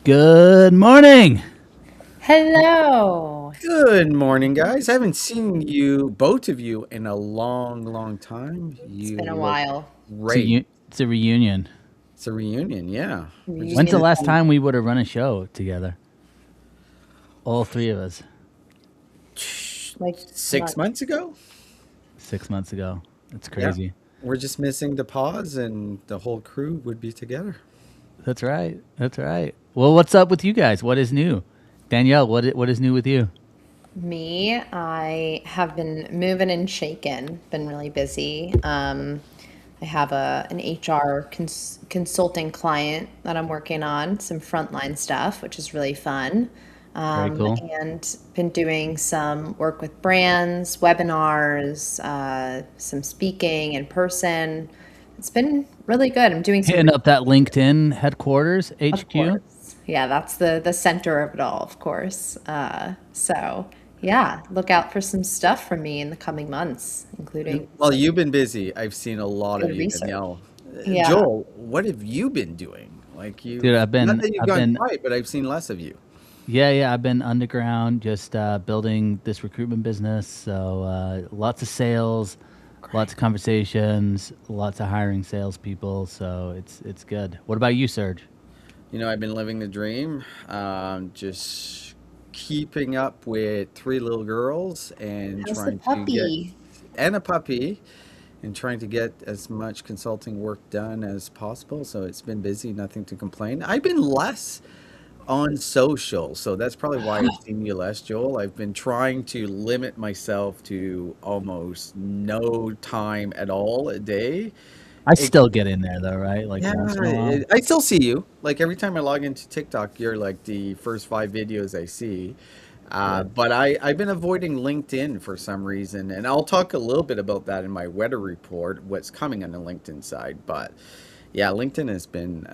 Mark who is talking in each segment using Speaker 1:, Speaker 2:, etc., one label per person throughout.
Speaker 1: Good morning.
Speaker 2: Hello.
Speaker 3: Good morning, guys. I haven't seen both of you, in a long, long time.
Speaker 2: It's
Speaker 3: You
Speaker 2: been a
Speaker 3: look
Speaker 2: while.
Speaker 3: great.
Speaker 1: It's a reunion.
Speaker 3: It's a reunion, yeah. We're just
Speaker 1: When's the
Speaker 2: Reunion
Speaker 1: last
Speaker 3: missing
Speaker 2: fun.
Speaker 1: time we would have run a show together? All three of us.
Speaker 2: Like not
Speaker 3: 6 months ago.
Speaker 1: 6 months ago. That's
Speaker 3: Yeah,
Speaker 1: crazy.
Speaker 3: we're just missing the pause, and the whole crew would be together.
Speaker 1: That's right. That's right. Well, what's up with you guys? What is new? Danielle, what is new with you?
Speaker 2: me. I have been moving and shaking. Been really busy. I have an HR consulting client that I'm working on some frontline stuff, which is really fun.
Speaker 1: Very cool.
Speaker 2: And been doing some work with brands, webinars, some speaking in person. It's been really good. I'm doing some
Speaker 1: Hitting up that LinkedIn headquarters,
Speaker 2: Of
Speaker 1: HQ.
Speaker 2: course. Yeah, that's the center of it all, of course. So yeah, look out for some stuff from me in the coming months, including
Speaker 3: Well,
Speaker 2: some
Speaker 3: you've been busy. I've seen a lot of
Speaker 2: good
Speaker 3: you,
Speaker 2: research.
Speaker 3: Danielle.
Speaker 2: Yeah.
Speaker 3: Joel, what have you been doing? Like
Speaker 1: Dude,
Speaker 3: you've
Speaker 1: I've
Speaker 3: not
Speaker 1: been
Speaker 3: that you've
Speaker 1: I've
Speaker 3: gone
Speaker 1: been
Speaker 3: quiet, but I've seen less of you.
Speaker 1: yeah, I've been underground just building this recruitment business. So lots of sales, lots of
Speaker 2: Great.
Speaker 1: conversations, lots of hiring salespeople. So it's good. What about you, Serge?
Speaker 3: I've been living the dream, just keeping up with three little girls and
Speaker 2: How's the
Speaker 3: trying to get,
Speaker 2: puppy?
Speaker 3: and a puppy, and trying to get as much consulting work done as possible. So it's been busy, nothing to complain. I've been less on social, so that's probably why I've seen you less, Joel. I've been trying to limit myself to almost no time at all a day.
Speaker 1: I still get in there though, right? Like
Speaker 3: Yeah,
Speaker 1: once in a while.
Speaker 3: I still see you. Like every time I log into TikTok, you're like the first five videos I see.
Speaker 1: Yeah.
Speaker 3: But I've been avoiding LinkedIn for some reason, and I'll talk a little bit about that in my weather report, what's coming on the LinkedIn side. But yeah, LinkedIn has been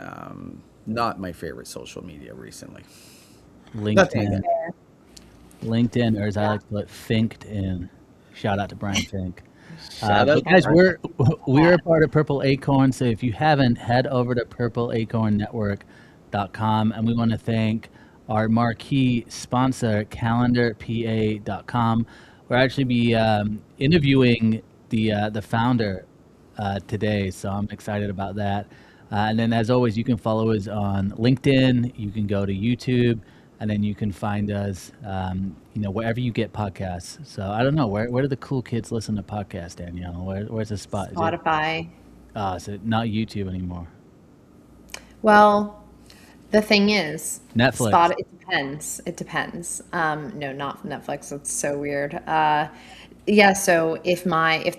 Speaker 3: not my favorite social media recently. Nothing
Speaker 1: LinkedIn,
Speaker 3: again.
Speaker 2: Fair.
Speaker 1: LinkedIn, or as I
Speaker 2: Yeah.
Speaker 1: like to put it, Finked. Shout out to Brian Fink.
Speaker 3: Shout out
Speaker 1: But
Speaker 3: to
Speaker 1: guys,
Speaker 3: Brian.
Speaker 1: we're
Speaker 2: Yeah.
Speaker 1: a part of Purple Acorn. So if you haven't, head over to purpleacornnetwork.com, and we want to thank our marquee sponsor, calendarpa.com. We're actually be interviewing the founder today, so I'm excited about that. And then, as always, you can follow us on LinkedIn. You can go to YouTube, and then you can find us, wherever you get podcasts. So I don't know where do the cool kids listen to podcasts, Danielle? Where's the spot?
Speaker 2: Spotify.
Speaker 1: Is it not YouTube anymore?
Speaker 2: Well, the thing is,
Speaker 1: Netflix.
Speaker 2: it depends. It depends. No, not Netflix. That's so weird. Yeah, so if the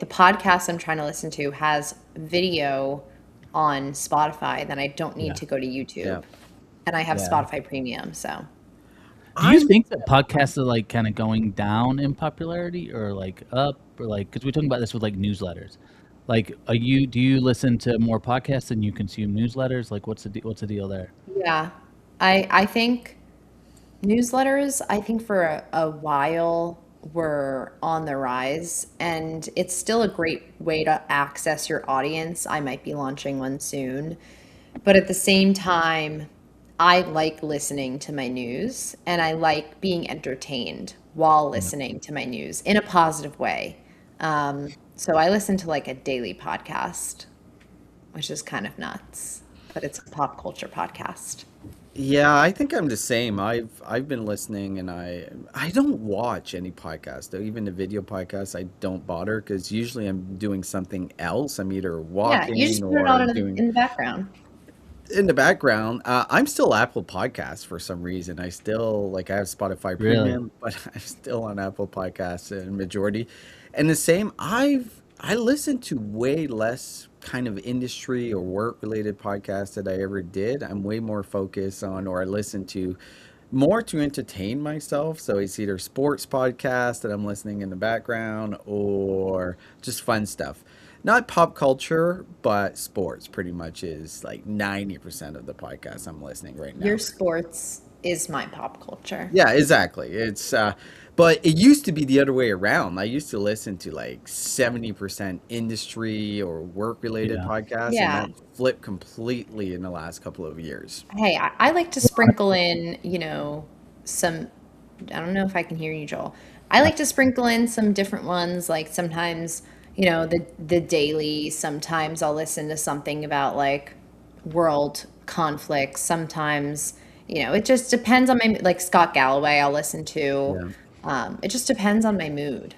Speaker 2: podcast I'm trying to listen to has video on Spotify, then I don't need
Speaker 1: Yeah,
Speaker 2: to go to
Speaker 3: Yeah.
Speaker 2: YouTube. And I have
Speaker 1: yeah.
Speaker 2: Spotify Premium, so
Speaker 1: Do you
Speaker 3: I'm
Speaker 1: think that podcasts are like kind of going down in popularity or like up or like because we're talking about this with like newsletters? Like, do you listen to more podcasts than you consume newsletters? Like, what's the deal there?
Speaker 2: yeah. I think newsletters, I think for a while were on the rise, and it's still a great way to access your audience. I might be launching one soon. But at the same time, I like listening to my news and I like being entertained while
Speaker 1: Yeah.
Speaker 2: listening to my news in a positive way. So I listen to like a daily podcast, which is kind of nuts, but it's a pop culture podcast.
Speaker 3: Yeah, I think I'm the same. I've been listening, and I don't watch any podcast, though. Even the video podcasts, I don't bother because usually I'm doing something else. I'm either
Speaker 2: Yeah, you
Speaker 3: walking
Speaker 2: just put it
Speaker 3: or
Speaker 2: on
Speaker 3: doing
Speaker 2: in the background.
Speaker 3: in the background. I'm still Apple Podcasts for some reason. I still like I have Spotify
Speaker 1: Really?
Speaker 3: Premium, but I'm still on Apple Podcasts in majority. And the same, I listen to way less kind of industry or work related podcasts that I ever did. I'm way more focused on, or I listen to more to entertain myself. So it's either sports podcast that I'm listening in the background or just fun stuff. Not pop culture, but sports pretty much is like 90% of the podcasts I'm listening right
Speaker 2: Your
Speaker 3: now.
Speaker 2: sports is my pop culture.
Speaker 3: Yeah, exactly. It's But it used to be the other way around. I used to listen to like 70% industry or work related
Speaker 1: Yeah.
Speaker 3: podcasts, and
Speaker 2: Yeah.
Speaker 3: that flipped completely in the last couple of years.
Speaker 2: Hey, I like to sprinkle in, some, I don't know if I can hear you, Joel. I like to sprinkle in some different ones, like sometimes, the daily, sometimes I'll listen to something about like world conflicts. Sometimes, it just depends on my, like Scott Galloway, I'll listen to.
Speaker 3: Yeah.
Speaker 2: It just depends on my mood.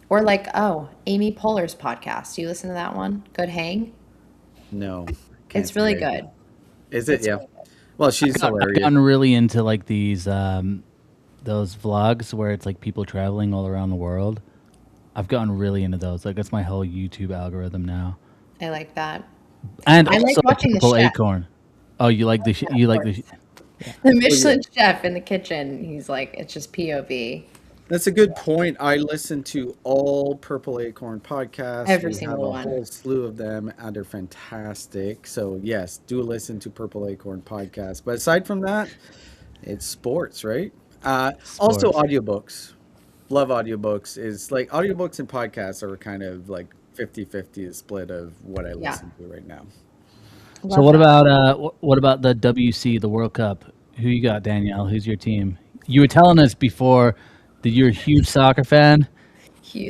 Speaker 2: Or like, oh, Amy Poehler's podcast. Do you listen to that one? Good Hang?
Speaker 3: No, can't
Speaker 2: It's
Speaker 3: say
Speaker 2: really
Speaker 3: I do.
Speaker 2: good.
Speaker 3: Is it?
Speaker 2: It's
Speaker 3: Yeah.
Speaker 2: really good.
Speaker 3: Well, she's
Speaker 1: I've
Speaker 3: hilarious.
Speaker 1: gotten really into like these those vlogs where it's like people traveling all around the world. I've gotten really into those. Like that's my whole YouTube algorithm now.
Speaker 2: I like that.
Speaker 1: And
Speaker 2: I like
Speaker 1: also the
Speaker 2: watching the
Speaker 1: Purple
Speaker 2: chef.
Speaker 1: Acorn. Oh, you like the
Speaker 2: Yeah,
Speaker 1: you
Speaker 2: of
Speaker 1: like the
Speaker 2: course. The
Speaker 3: Oh, yeah.
Speaker 2: Michelin chef in the kitchen, he's like, it's just POV
Speaker 3: That's a good point. I listen to all Purple Acorn podcasts.
Speaker 2: every
Speaker 3: We have
Speaker 2: single
Speaker 3: a
Speaker 2: one.
Speaker 3: whole slew of them, and they're fantastic. So, yes, do listen to Purple Acorn podcast. But aside from that, it's sports, right? Also,
Speaker 1: sports.
Speaker 3: audiobooks. Love audiobooks. Is like audiobooks and podcasts are kind of like 50-50 a split of what I
Speaker 2: Yeah,
Speaker 3: listen to right now.
Speaker 1: So
Speaker 2: love
Speaker 1: what
Speaker 2: that.
Speaker 1: about what about the WC, the World Cup? Who you got, Danielle? Who's your team? You were telling us before that you're a huge soccer fan.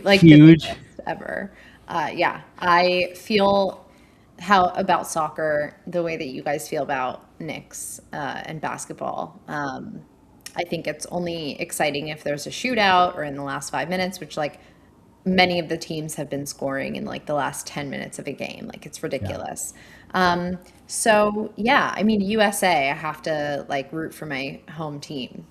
Speaker 2: Like the
Speaker 1: Huge.
Speaker 2: biggest ever. Yeah, I feel how about soccer the way that you guys feel about Knicks and basketball. I think it's only exciting if there's a shootout or in the last 5 minutes, which like many of the teams have been scoring in like the last 10 minutes of a game. Like it's
Speaker 1: Yeah.
Speaker 2: ridiculous. So yeah, I mean, USA, I have to like root for my home team.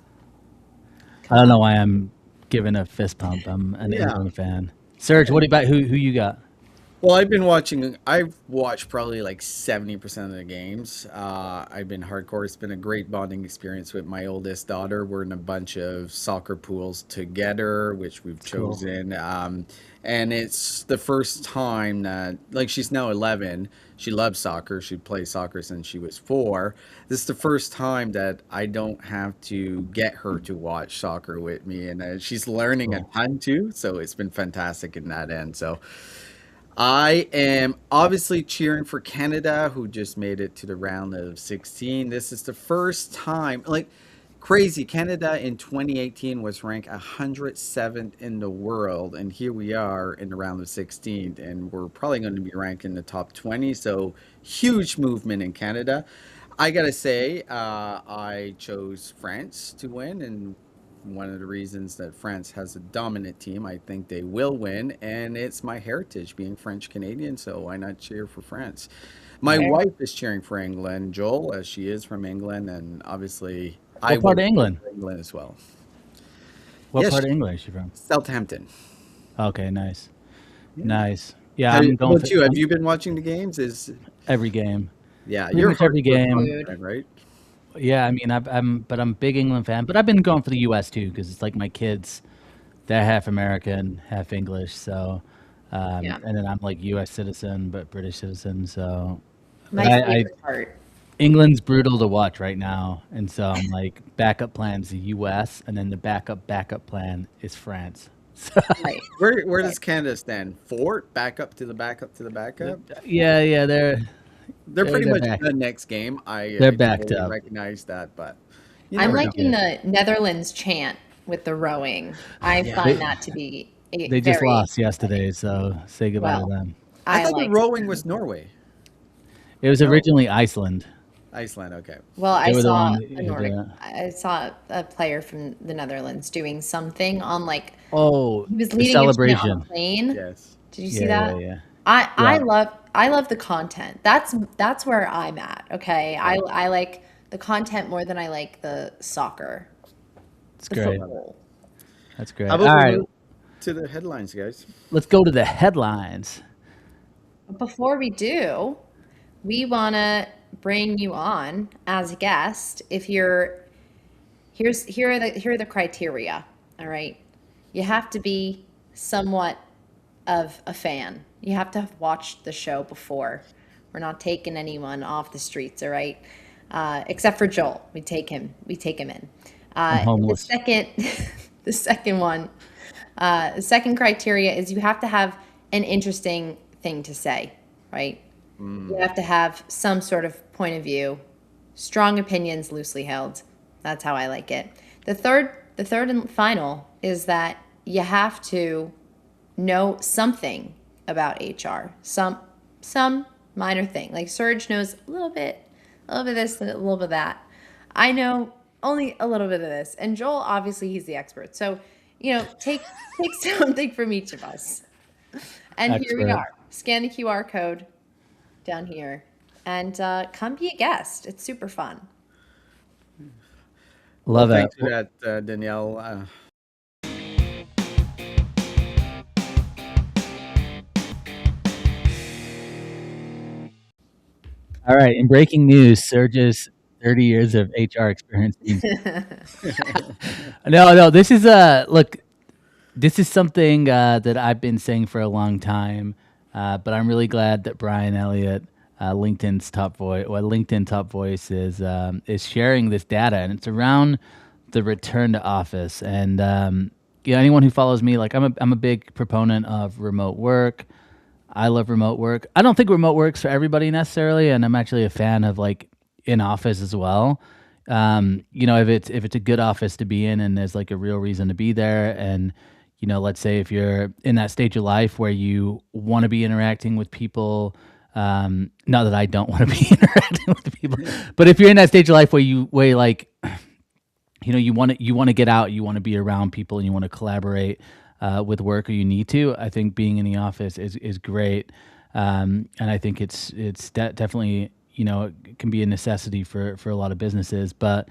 Speaker 1: I
Speaker 2: Come
Speaker 1: don't know
Speaker 2: on.
Speaker 1: why I'm giving a fist pump. I'm an
Speaker 3: Yeah.
Speaker 1: England fan. Serge, what about who you got?
Speaker 3: Well, I've watched probably like 70% of the games. I've been hardcore. It's been a great bonding experience with my oldest daughter. We're in a bunch of soccer pools together, which we've
Speaker 1: It's cool.
Speaker 3: chosen. And it's the first time that, like, she's now 11. She loves soccer. She plays soccer since she was 4. This is the first time that I don't have to get her to watch soccer with me. And she's learning a
Speaker 1: Cool.
Speaker 3: ton too. So it's been fantastic in that end. So. I am obviously cheering for Canada, who just made it to the round of 16. This is the first time, like crazy. Canada in 2018 was ranked 107th in the world, and here we are in the round of 16, and we're probably going to be ranked in the top 20. So huge movement in Canada. I gotta say, I chose France to win, and one of the reasons that France has a dominant team, I think they will win, and it's my heritage being French Canadian, so why not cheer for France? My
Speaker 2: Fair.
Speaker 3: wife is cheering for England, Joel, as she is from England, and obviously I
Speaker 1: What part
Speaker 3: will
Speaker 1: of
Speaker 3: cheer
Speaker 1: England?
Speaker 3: for England as well.
Speaker 1: What
Speaker 3: Yes,
Speaker 1: part of England is she from?
Speaker 3: Southampton.
Speaker 1: Okay, nice,
Speaker 3: Yeah.
Speaker 1: nice. Yeah, I'm
Speaker 3: How
Speaker 1: going
Speaker 3: about
Speaker 1: for
Speaker 3: you? Have you been watching the games? Is
Speaker 1: every game.
Speaker 3: Yeah,
Speaker 1: Pretty
Speaker 3: you're
Speaker 1: much every
Speaker 3: hardcore
Speaker 1: game.
Speaker 3: Scotland
Speaker 2: Dude.
Speaker 3: fan, right?
Speaker 1: Yeah, I mean, I'm a big England fan, but I've been going for the U.S. too because it's like my kids, they're half American, half English, so,
Speaker 2: Yeah.
Speaker 1: and then I'm like U.S. citizen but British citizen, so, but
Speaker 2: My favorite part.
Speaker 1: England's brutal to watch right now, and so I'm like backup plan's the U.S. and then the backup plan is France. So,
Speaker 2: Right.
Speaker 3: Where
Speaker 2: Right.
Speaker 3: does Canada stand? Fort, back up to the backup to the backup.
Speaker 1: yeah,
Speaker 3: They're pretty
Speaker 1: they're
Speaker 3: much
Speaker 1: back,
Speaker 3: done next game.
Speaker 1: they're
Speaker 3: I
Speaker 1: backed
Speaker 3: totally
Speaker 1: up.
Speaker 3: recognize that, but you
Speaker 2: I'm
Speaker 3: never
Speaker 1: Pretty
Speaker 3: know.
Speaker 2: liking
Speaker 1: good.
Speaker 2: the Netherlands chant with the rowing. I
Speaker 3: Yeah.
Speaker 2: find
Speaker 1: They
Speaker 2: that to be a
Speaker 1: they just
Speaker 2: very
Speaker 1: lost
Speaker 2: exciting.
Speaker 1: yesterday, so say goodbye to
Speaker 2: Well,
Speaker 1: them.
Speaker 3: I
Speaker 2: I
Speaker 3: thought the
Speaker 2: like
Speaker 3: rowing was
Speaker 2: them.
Speaker 3: Norway.
Speaker 1: It was
Speaker 3: No,
Speaker 1: originally Iceland.
Speaker 3: Iceland. Okay.
Speaker 2: Well,
Speaker 1: They
Speaker 2: I
Speaker 1: were the
Speaker 2: saw
Speaker 1: one
Speaker 2: a
Speaker 1: who did
Speaker 2: Nordic,
Speaker 1: it.
Speaker 2: I saw a player from the Netherlands doing something on like,
Speaker 1: Oh,
Speaker 2: he was
Speaker 1: the
Speaker 2: leading a chant on a
Speaker 1: celebration.
Speaker 2: plane.
Speaker 3: Yes.
Speaker 2: Did you see
Speaker 1: Yeah, yeah,
Speaker 2: that?
Speaker 1: yeah.
Speaker 2: I
Speaker 1: Yeah,
Speaker 2: love the content. That's where I'm at. Okay.
Speaker 3: Yeah.
Speaker 2: I like the content more than I like the soccer,
Speaker 1: it's
Speaker 2: the
Speaker 1: great.
Speaker 3: Love it.
Speaker 2: football.
Speaker 1: That's
Speaker 3: How
Speaker 1: great.
Speaker 3: about
Speaker 1: All
Speaker 3: we
Speaker 1: right,
Speaker 3: move to the headlines, guys?
Speaker 1: let's go to the headlines.
Speaker 2: But before we do, we want to bring you on as a guest. If you're here are the criteria. All right, you have to be somewhat of a fan. You have to have watched the show before. We're not taking anyone off the streets, all right? Except for Joel, we take him in.
Speaker 1: I'm
Speaker 2: The
Speaker 1: homeless.
Speaker 2: second, The second one, the second criteria is you have to have an interesting thing to say, right? You have to have some sort of point of view, strong opinions, loosely held. That's how I like it. The third and final is that you have to know something about HR, some minor thing. Like Serge knows a little bit of this, a little bit of that. I know only a little bit of this, and Joel obviously he's the expert. So take something from each of us. And here we
Speaker 1: Excellent.
Speaker 2: are. Scan the QR code down here, and come be a guest. It's super fun.
Speaker 3: Well,
Speaker 1: Love it.
Speaker 3: thanks for that, Danielle.
Speaker 1: All right. In breaking news, Serge's 30 years of HR experience means no, no. This is look. This is something that I've been saying for a long time, but I'm really glad that Brian Elliott, LinkedIn top voice, is sharing this data, and it's around the return to office. And anyone who follows me, like I'm a big proponent of remote work. I love remote work. I don't think remote works for everybody necessarily, and I'm actually a fan of like in office as well. If it's a good office to be in and there's like a real reason to be there, and let's say if you're in that stage of life where you want to be interacting with people, not that I don't want to be interacting with people, but if you're in that stage of life where like you want to get out, you want to be around people, and you want to collaborate with work, or you need to. I think being in the office is great, and I think definitely it can be a necessity for a lot of businesses. But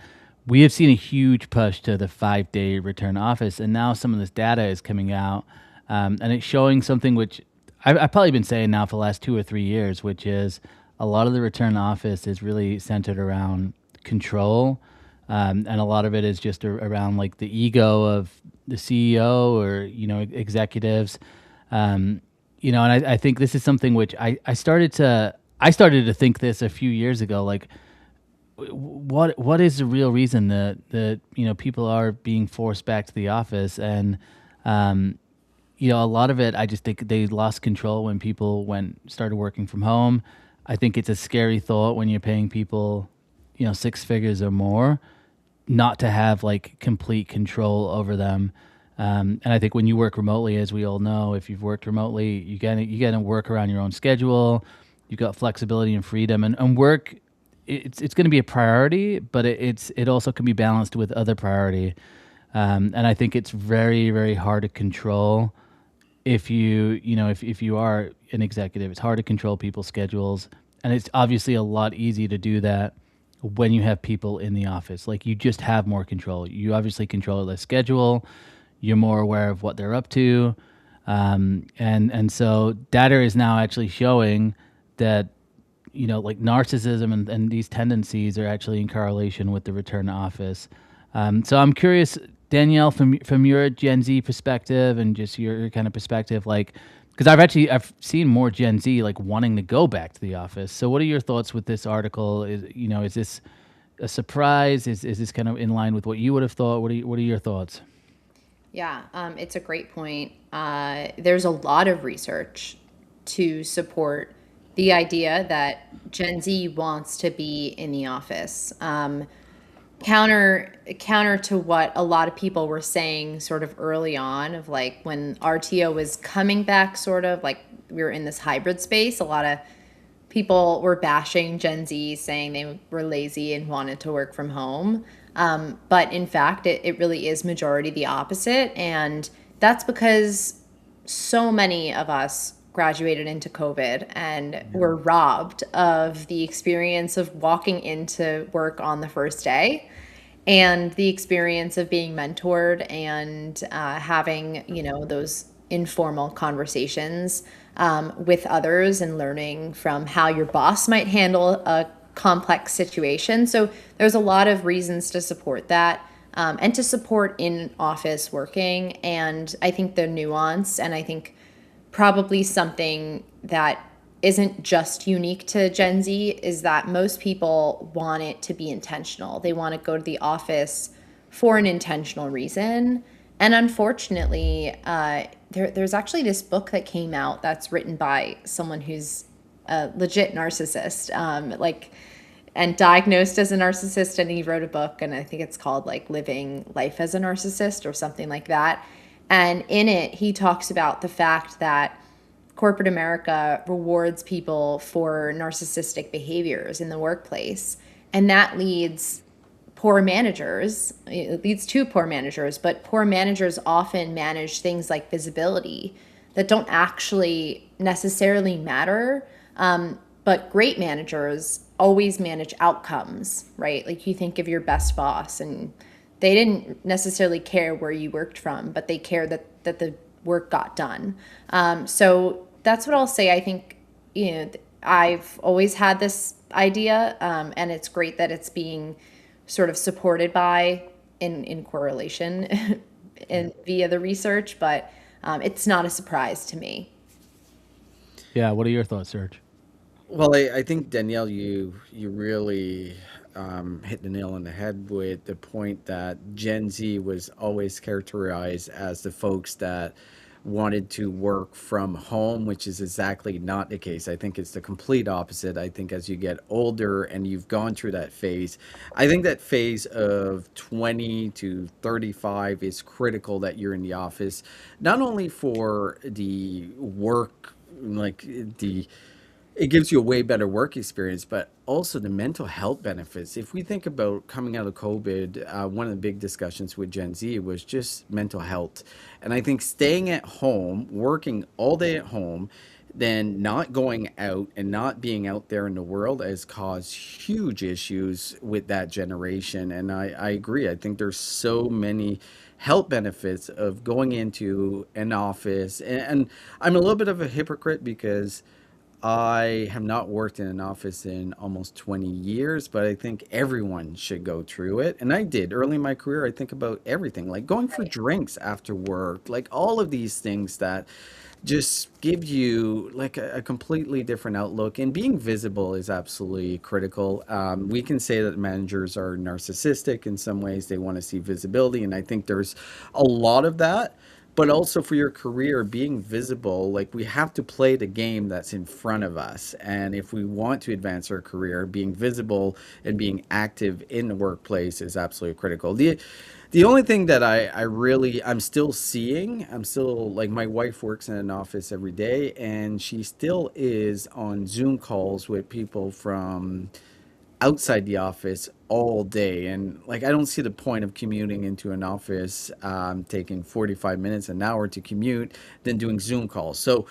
Speaker 1: we have seen a huge push to the 5-day return to office, and now some of this data is coming out, and it's showing something which I've probably been saying now for the last 2 or 3 years, which is a lot of the return to office is really centered around control, and a lot of it is just around like the ego of the CEO or executives, and I think this is something which I started to think this a few years ago, like what is the real reason that people are being forced back to the office, and a lot of it, I just think they lost control when people started working from home. I think it's a scary thought when you're paying people, 6 figures or more, not to have like complete control over them. And I think when you work remotely, as we all know, if you've worked remotely, you gotta work around your own schedule. You've got flexibility and freedom, and work. It's going to be a priority, but it also can be balanced with other priority. And I think it's very very hard to control if you are an executive. It's hard to control people's schedules, and it's obviously a lot easier to do that when you have people in the office. Like you just have more control. You obviously control their schedule. You're more aware of what they're up to, and so data is now actually showing that like narcissism and these tendencies are actually in correlation with the return to office. So I'm curious, Danielle, from your Gen Z perspective and just your kind of perspective, like, because I've seen more Gen Z like wanting to go back to the office. So what are your thoughts with this article? Is this a surprise? Is this kind of in line with what you would have thought? What are your thoughts?
Speaker 2: Yeah, it's a great point. There's a lot of research to support the idea that Gen Z wants to be in the office. Counter to what a lot of people were saying sort of early on, of like when RTO was coming back, sort of like we were in this hybrid space. A lot of people were bashing Gen Z, saying they were lazy and wanted to work from home. But in fact, it really is majority the opposite. And that's because so many of us graduated into COVID and were robbed of the experience of walking into work on the first day, and the experience of being mentored and having those informal conversations with others, and learning from how your boss might handle a complex situation. So there's a lot of reasons to support that, and to support in office working. And I think the nuance, and I think probably something that isn't just unique to Gen Z, is that most people want it to be intentional. They want to go to the office for an intentional reason. And unfortunately, there's actually this book that came out that's written by someone who's a legit narcissist, and diagnosed as a narcissist. And he wrote a book, and I think it's called like Living Life as a Narcissist or something like that. And in it, he talks about the fact that corporate America rewards people for narcissistic behaviors in the workplace. And that leads poor managers, it leads to poor managers, but poor managers often manage things like visibility that don't actually necessarily matter. But great managers always manage outcomes, right? Like you think of your best boss, and they didn't necessarily care where you worked from, but they care that the work got done. So that's what I'll say. I think, I've always had this idea, and it's great that it's being sort of supported by in correlation and via the research, but it's not a surprise to me.
Speaker 1: Yeah. What are your thoughts, Serge?
Speaker 3: Well, I think Danielle, you really hit the nail on the head with the point that Gen Z was always characterized as the folks that wanted to work from home, which is exactly not the case. I think it's the complete opposite. I think as you get older and you've gone through that phase, I think that phase of 20 to 35 is critical that you're in the office, not only for the work, like the it gives you a way better work experience, but also the mental health benefits. If we think about coming out of COVID, one of the big discussions with Gen Z was just mental health. And I think staying at home, working all day at home, then not going out and not being out there in the world has caused huge issues with that generation. And I agree. I think there's so many health benefits of going into an office. And I'm a little bit of a hypocrite because I have not worked in an office in almost 20 years, but I think everyone should go through it. And I did early in my career. I think about everything like going for drinks after work, like all of these things that just give you like a completely different outlook. And being visible is absolutely critical. We can say that managers are narcissistic in some ways, they want to see visibility. And I think there's a lot of that, but also for your career being visible, like we have to play the game that's in front of us. And if we want to advance our career, being visible and being active in the workplace is absolutely critical. The only thing that I'm still seeing, I'm still like, my wife works in an office every day and she still is on Zoom calls with people from outside the office all day. And like, I don't see the point of commuting into an office, taking 45 minutes, an hour to commute, than doing Zoom calls. So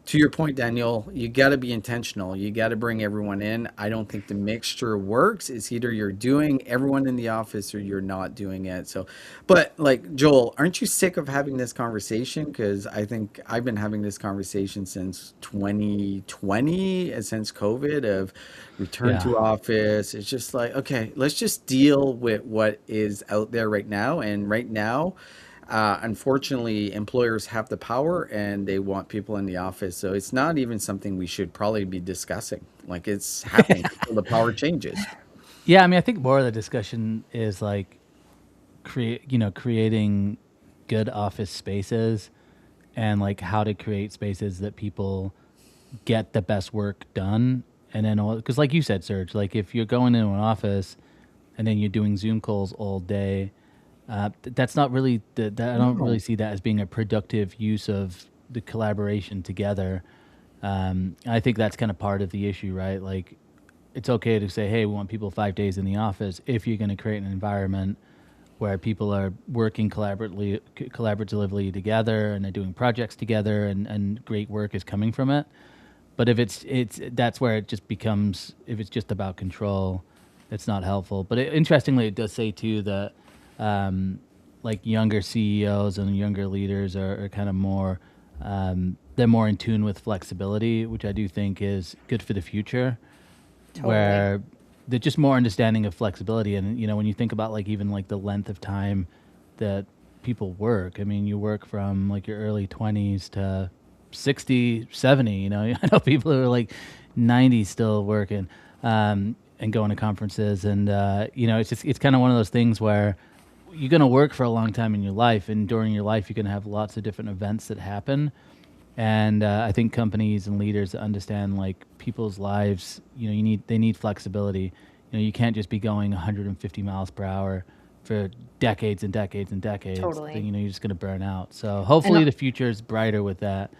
Speaker 3: to your point, Daniel, you got to be intentional. You got to bring everyone in. I don't think the mixture works. It's either you're doing everyone in the office or you're not doing it. So, but like, Joel, aren't you sick of having this conversation? Because I think I've been having this conversation since 2020 and since COVID of return
Speaker 1: Yeah.
Speaker 3: to office. It's just like, okay, let's just deal with what is out there right now. And right now, unfortunately, employers have the power and they want people in the office. So it's not even something we should probably be discussing. Like, it's happening until the power changes.
Speaker 1: Yeah. I mean, I think more of the discussion is like creating good office spaces and like how to create spaces that people get the best work done. And then, because like you said, Serge, like if you're going into an office and then you're doing Zoom calls all day, that's not really I don't really
Speaker 3: No.
Speaker 1: see that as being a productive use of the collaboration together. I think that's kind of part of the issue, right? Like, it's okay to say, hey, we want people 5 days in the office if you're going to create an environment where people are working collaboratively together and they're doing projects together and great work is coming from it. But if it's that's where it just becomes, if it's just about control, it's not helpful. But interestingly, it does say too that like younger CEOs and younger leaders are kind of more they're more in tune with flexibility, which I do think is good for the future,
Speaker 2: Totally.
Speaker 1: where they're just more understanding of flexibility. And when you think about like even like the length of time that people work, I mean, you work from like your early 20s to 60, 70. I know people who are like 90 still working, and going to conferences. And it's kind of one of those things where you're going to work for a long time in your life, and during your life, you're going to have lots of different events that happen. And I think companies and leaders that understand like people's lives, they need flexibility. You can't just be going 150 miles per hour for decades and decades and decades. Then,
Speaker 2: Totally.
Speaker 1: you're just going to burn out. So
Speaker 2: And
Speaker 1: hopefully the future is brighter with that.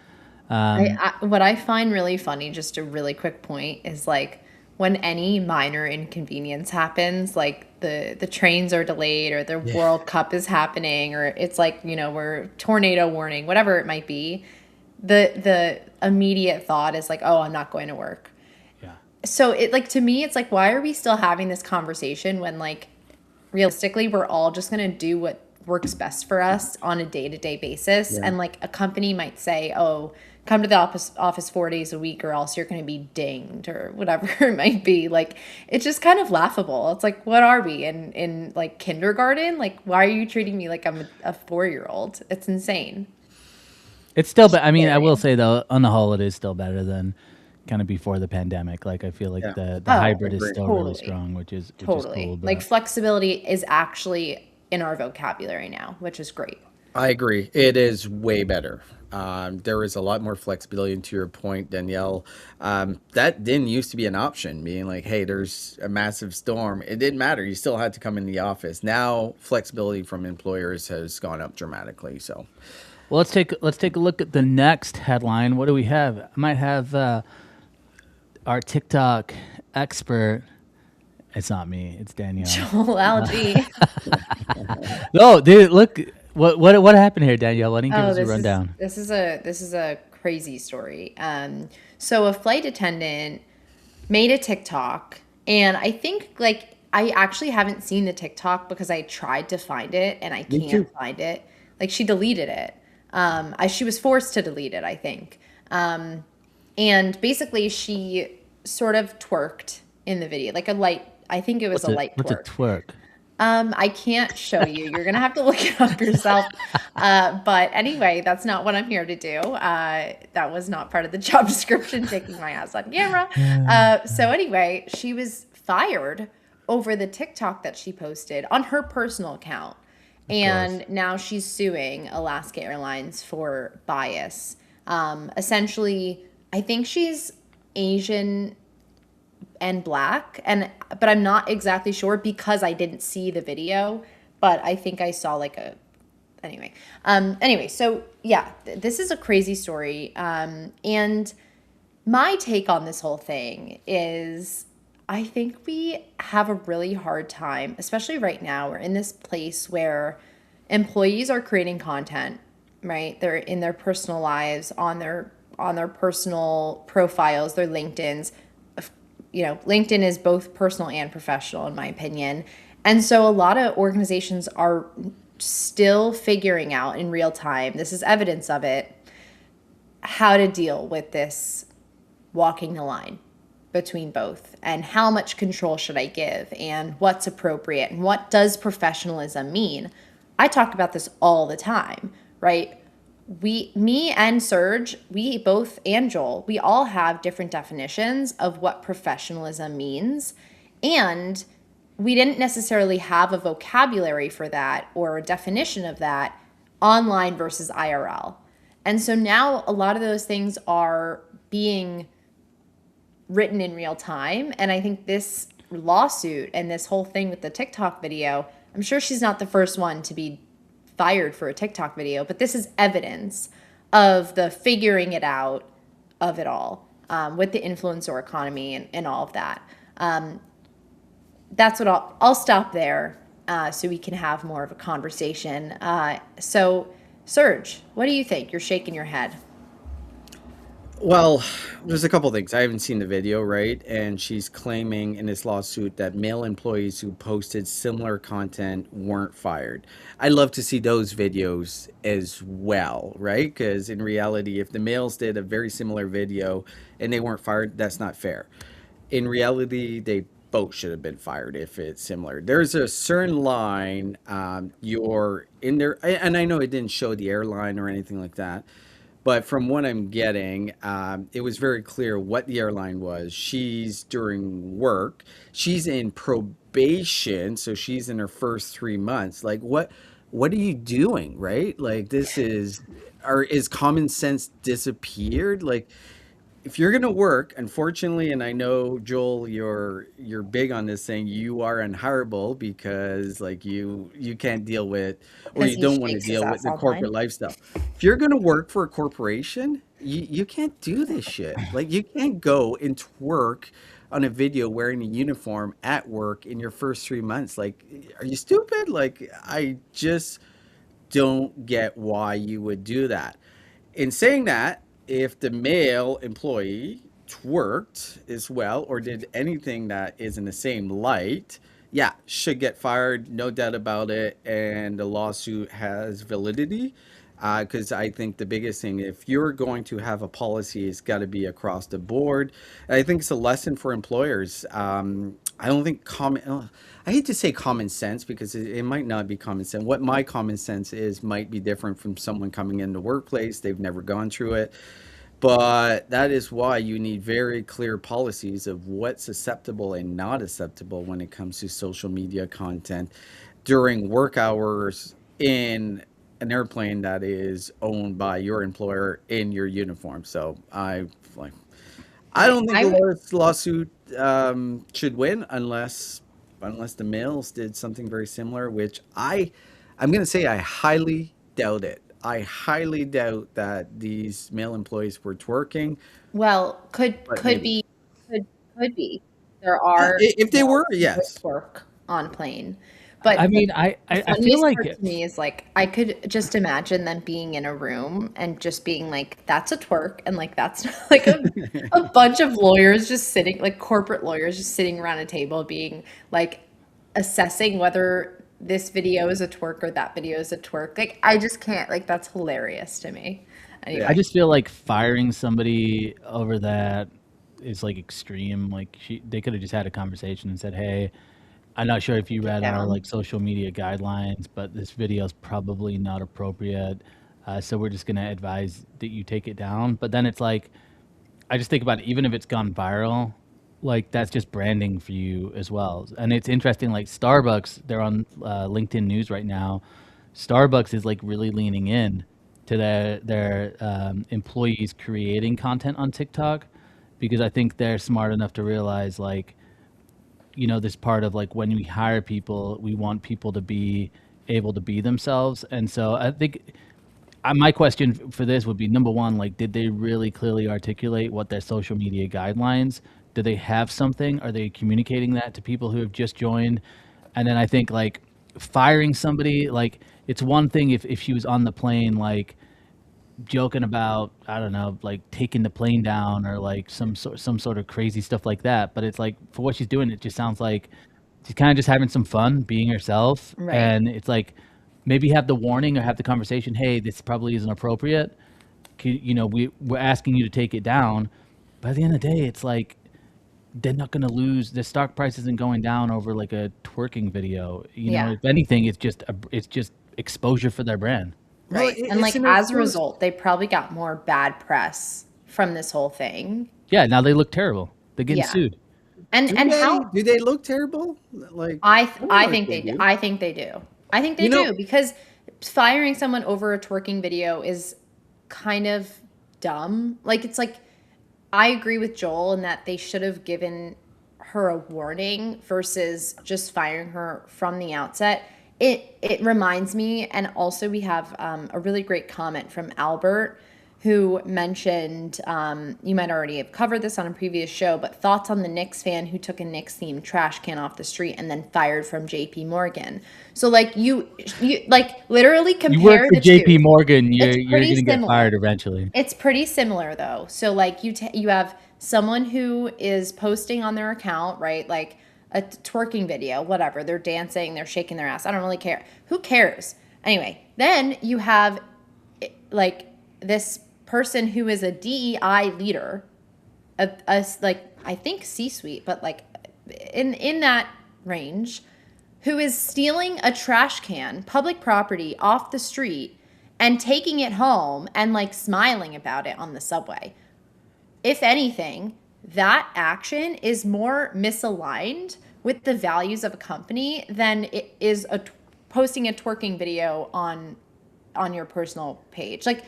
Speaker 2: what I find really funny, just a really quick point, is like when any minor inconvenience happens, like the trains are delayed or the
Speaker 3: Yeah.
Speaker 2: World Cup is happening, or it's like, we're tornado warning, whatever it might be, the immediate thought is like, oh, I'm not going to work.
Speaker 1: Yeah.
Speaker 2: So it, like, to me, it's like, why are we still having this conversation when, like, realistically we're all just going to do what works best for us on a day-to-day basis?
Speaker 3: Yeah.
Speaker 2: And like a company might say, oh, come to the office 4 days a week or else you're going to be dinged or whatever it might be. Like, it's just kind of laughable. It's like, what are we in like kindergarten? Like, why are you treating me like I'm a 4-year-old? It's insane.
Speaker 1: It's still, but I mean, I will
Speaker 2: Scary.
Speaker 1: say though, on the whole, it is still better than kind of before the pandemic. Like, I feel like
Speaker 3: Yeah.
Speaker 1: the
Speaker 2: Oh,
Speaker 1: hybrid is
Speaker 3: Agree.
Speaker 1: still really
Speaker 2: totally.
Speaker 1: strong, which is cool.
Speaker 2: Totally. Like,
Speaker 1: But
Speaker 2: flexibility is actually in our vocabulary now, which is great.
Speaker 3: I agree. It is way better. There is a lot more flexibility. And to your point, Danielle, that didn't used to be an option. Being like, hey, there's a massive storm. It didn't matter. You still had to come in the office. Now, flexibility from employers has gone up dramatically. So,
Speaker 1: well, let's take a look at the next headline. What do we have? I might have our TikTok expert. It's not me. It's Danielle.
Speaker 2: Joel Algae.
Speaker 1: No, dude, look what happened here, Danielle. Why don't you give
Speaker 2: Oh,
Speaker 1: us a rundown?
Speaker 2: this is a crazy story. So a flight attendant made a TikTok, and I think, like, I actually haven't seen the TikTok because I tried to find it and I
Speaker 3: me
Speaker 2: can't
Speaker 3: too.
Speaker 2: find it. Like, she deleted it. She was forced to delete it, I think. And basically she sort of twerked in the video, like a light. I think it was a light
Speaker 1: What's a
Speaker 2: twerk.
Speaker 1: twerk?
Speaker 2: I can't show you. You're gonna have to look it up yourself. But anyway, that's not what I'm here to do. That was not part of the job description, taking my ass on camera. So anyway, she was fired over the TikTok that she posted on her personal account.
Speaker 1: Of course.
Speaker 2: And now she's suing Alaska Airlines for bias. Essentially, I think she's Asian and black, but I'm not exactly sure because I didn't see the video, but I think I saw like a anyway. So yeah, this is a crazy story. And my take on this whole thing is, I think we have a really hard time, especially right now. We're in this place where employees are creating content, right? They're in their personal lives, on their personal profiles, their LinkedIn's. LinkedIn is both personal and professional, in my opinion. And so a lot of organizations are still figuring out in real time, this is evidence of it, how to deal with this walking the line between both, and how much control should I give, and what's appropriate, and what does professionalism mean. I talk about this all the time, right? Me and Serge, we both, and Joel, we all have different definitions of what professionalism means. And we didn't necessarily have a vocabulary for that or a definition of that online versus IRL. And so now a lot of those things are being written in real time. And I think this lawsuit and this whole thing with the TikTok video, I'm sure she's not the first one to be fired for a TikTok video, but this is evidence of the figuring it out of it all, with the influencer economy and all of that. That's what I'll stop there, so we can have more of a conversation. So, Serge, what do you think? You're shaking your head.
Speaker 3: Well, there's a couple things. I haven't seen the video, right? And she's claiming in this lawsuit that male employees who posted similar content weren't fired. I love to see those videos as well, right? Because in reality, if the males did a very similar video and they weren't fired, that's not fair. In reality, they both should have been fired if it's similar. There's a certain line, you're in there, and I know it didn't show the airline or anything like that, But from what I'm getting, it was very clear what the airline was. She's during work. She's in probation, so she's in her first 3 months. Like, what are you doing, right? Like, this is, or is common sense disappeared? Like, if you're gonna work, unfortunately, and I know Joel, you're big on this thing. You are unhireable because like you can't deal with, or
Speaker 2: Because
Speaker 3: you
Speaker 2: he
Speaker 3: don't want to
Speaker 2: shakes his
Speaker 3: deal with
Speaker 2: ass
Speaker 3: the corporate
Speaker 2: online.
Speaker 3: lifestyle. If you're gonna work for a corporation, you can't do this shit. Like you can't go and twerk on a video wearing a uniform at work in your first 3 months. Like, are you stupid? Like, I just don't get why you would do that. In saying that, if the male employee twerked as well or did anything that is in the same light, yeah, should get fired, no doubt about it, and the lawsuit has validity. Because I think the biggest thing, if you're going to have a policy, it's got to be across the board. And I think it's a lesson for employers. I don't think I hate to say common sense because it might not be common sense. What my common sense is might be different from someone coming in the workplace. They've never gone through it. But that is why you need very clear policies of what's acceptable and not acceptable when it comes to social media content during work hours in an airplane that is owned by your employer in your uniform. So I
Speaker 2: Right.
Speaker 3: don't think
Speaker 2: I
Speaker 3: the
Speaker 2: would,
Speaker 3: lawsuit should win unless the males did something very similar, which I'm going to say I highly doubt it. I highly doubt that these male employees were twerking,
Speaker 2: well,
Speaker 3: but
Speaker 2: could
Speaker 3: maybe.
Speaker 2: be, could could be. There
Speaker 3: Yeah,
Speaker 2: are
Speaker 3: if they
Speaker 2: males
Speaker 3: were,
Speaker 2: who would
Speaker 3: yes.
Speaker 2: twerk on plane,
Speaker 1: I
Speaker 2: but
Speaker 1: mean,
Speaker 2: the
Speaker 1: I feel
Speaker 2: funniest
Speaker 1: like
Speaker 2: part to me is like I could just imagine them being in a room and just being like, "That's a twerk," and like that's like a bunch of lawyers just sitting, like corporate lawyers just sitting around a table, being like assessing whether this video is a twerk or that video is a twerk. Like I just can't. Like that's hilarious to me.
Speaker 1: I
Speaker 3: Yeah.
Speaker 2: Anyway,
Speaker 1: just feel like firing somebody over that is like extreme. Like they could have just had a conversation and said, "Hey, I'm not sure if you
Speaker 2: sit
Speaker 1: read our
Speaker 2: down.
Speaker 1: like social media guidelines, but this video is probably not appropriate. So we're just gonna advise that you take it down." But then it's like, I just think about it, even if it's gone viral, like that's just branding for you as well. And it's interesting, like Starbucks, they're on LinkedIn News right now. Starbucks is like really leaning in to their employees creating content on TikTok because I think they're smart enough to realize like, this part of like when we hire people, we want people to be able to be themselves. And so I think my question for this would be number one, like, did they really clearly articulate what their social media guidelines? Do they have something? Are they communicating that to people who have just joined? And then I think like firing somebody, like it's one thing if she was on the plane, like joking about, I don't know, like taking the plane down or like some sort of crazy stuff like that. But it's like for what she's doing, it just sounds like she's kind of just having some fun being herself.
Speaker 2: Right.
Speaker 1: And it's like maybe have the warning or have the conversation, hey, this probably isn't appropriate. We're asking you to take it down. By the end of the day, it's like they're not going to lose. The stock price isn't going down over like a twerking video.
Speaker 2: Yeah.
Speaker 1: If anything, it's just exposure for their brand.
Speaker 3: Well,
Speaker 2: Right. And
Speaker 3: it's
Speaker 2: like
Speaker 3: in our
Speaker 2: as a
Speaker 3: first.
Speaker 2: result, they probably got more bad press from this whole thing.
Speaker 1: Yeah, now they look terrible. They're getting
Speaker 2: Yeah.
Speaker 1: sued.
Speaker 2: And
Speaker 3: Do
Speaker 2: and
Speaker 3: they?
Speaker 2: how
Speaker 3: Do they look terrible? Like, I don't
Speaker 2: I
Speaker 3: know if
Speaker 2: think
Speaker 3: they
Speaker 2: they do.
Speaker 3: do.
Speaker 2: I think they do. I think they
Speaker 3: You know,
Speaker 2: do because firing someone over a twerking video is kind of dumb. Like it's like I agree with Joel in that they should have given her a warning versus just firing her from the outset. It reminds me, and also we have a really great comment from Albert who mentioned you might already have covered this on a previous show, but thoughts on the Knicks fan who took a Knicks themed trash can off the street and then fired from J.P. Morgan. So like you like literally
Speaker 1: You work
Speaker 2: compare
Speaker 1: for
Speaker 2: the
Speaker 1: J.P.
Speaker 2: two.
Speaker 1: Morgan, you're
Speaker 2: It's
Speaker 1: you're
Speaker 2: pretty
Speaker 1: gonna get
Speaker 2: similar.
Speaker 1: fired eventually.
Speaker 2: It's pretty similar though. So like you have someone who is posting on their account, right? Like a twerking video, whatever. They're dancing, they're shaking their ass. I don't really care. Who cares? Anyway, then you have like this person who is a DEI leader, like I think C-suite, but like in that range, who is stealing a trash can, public property off the street and taking it home and like smiling about it on the subway. If anything, that action is more misaligned with the values of a company than it is posting a twerking video on your personal page. Like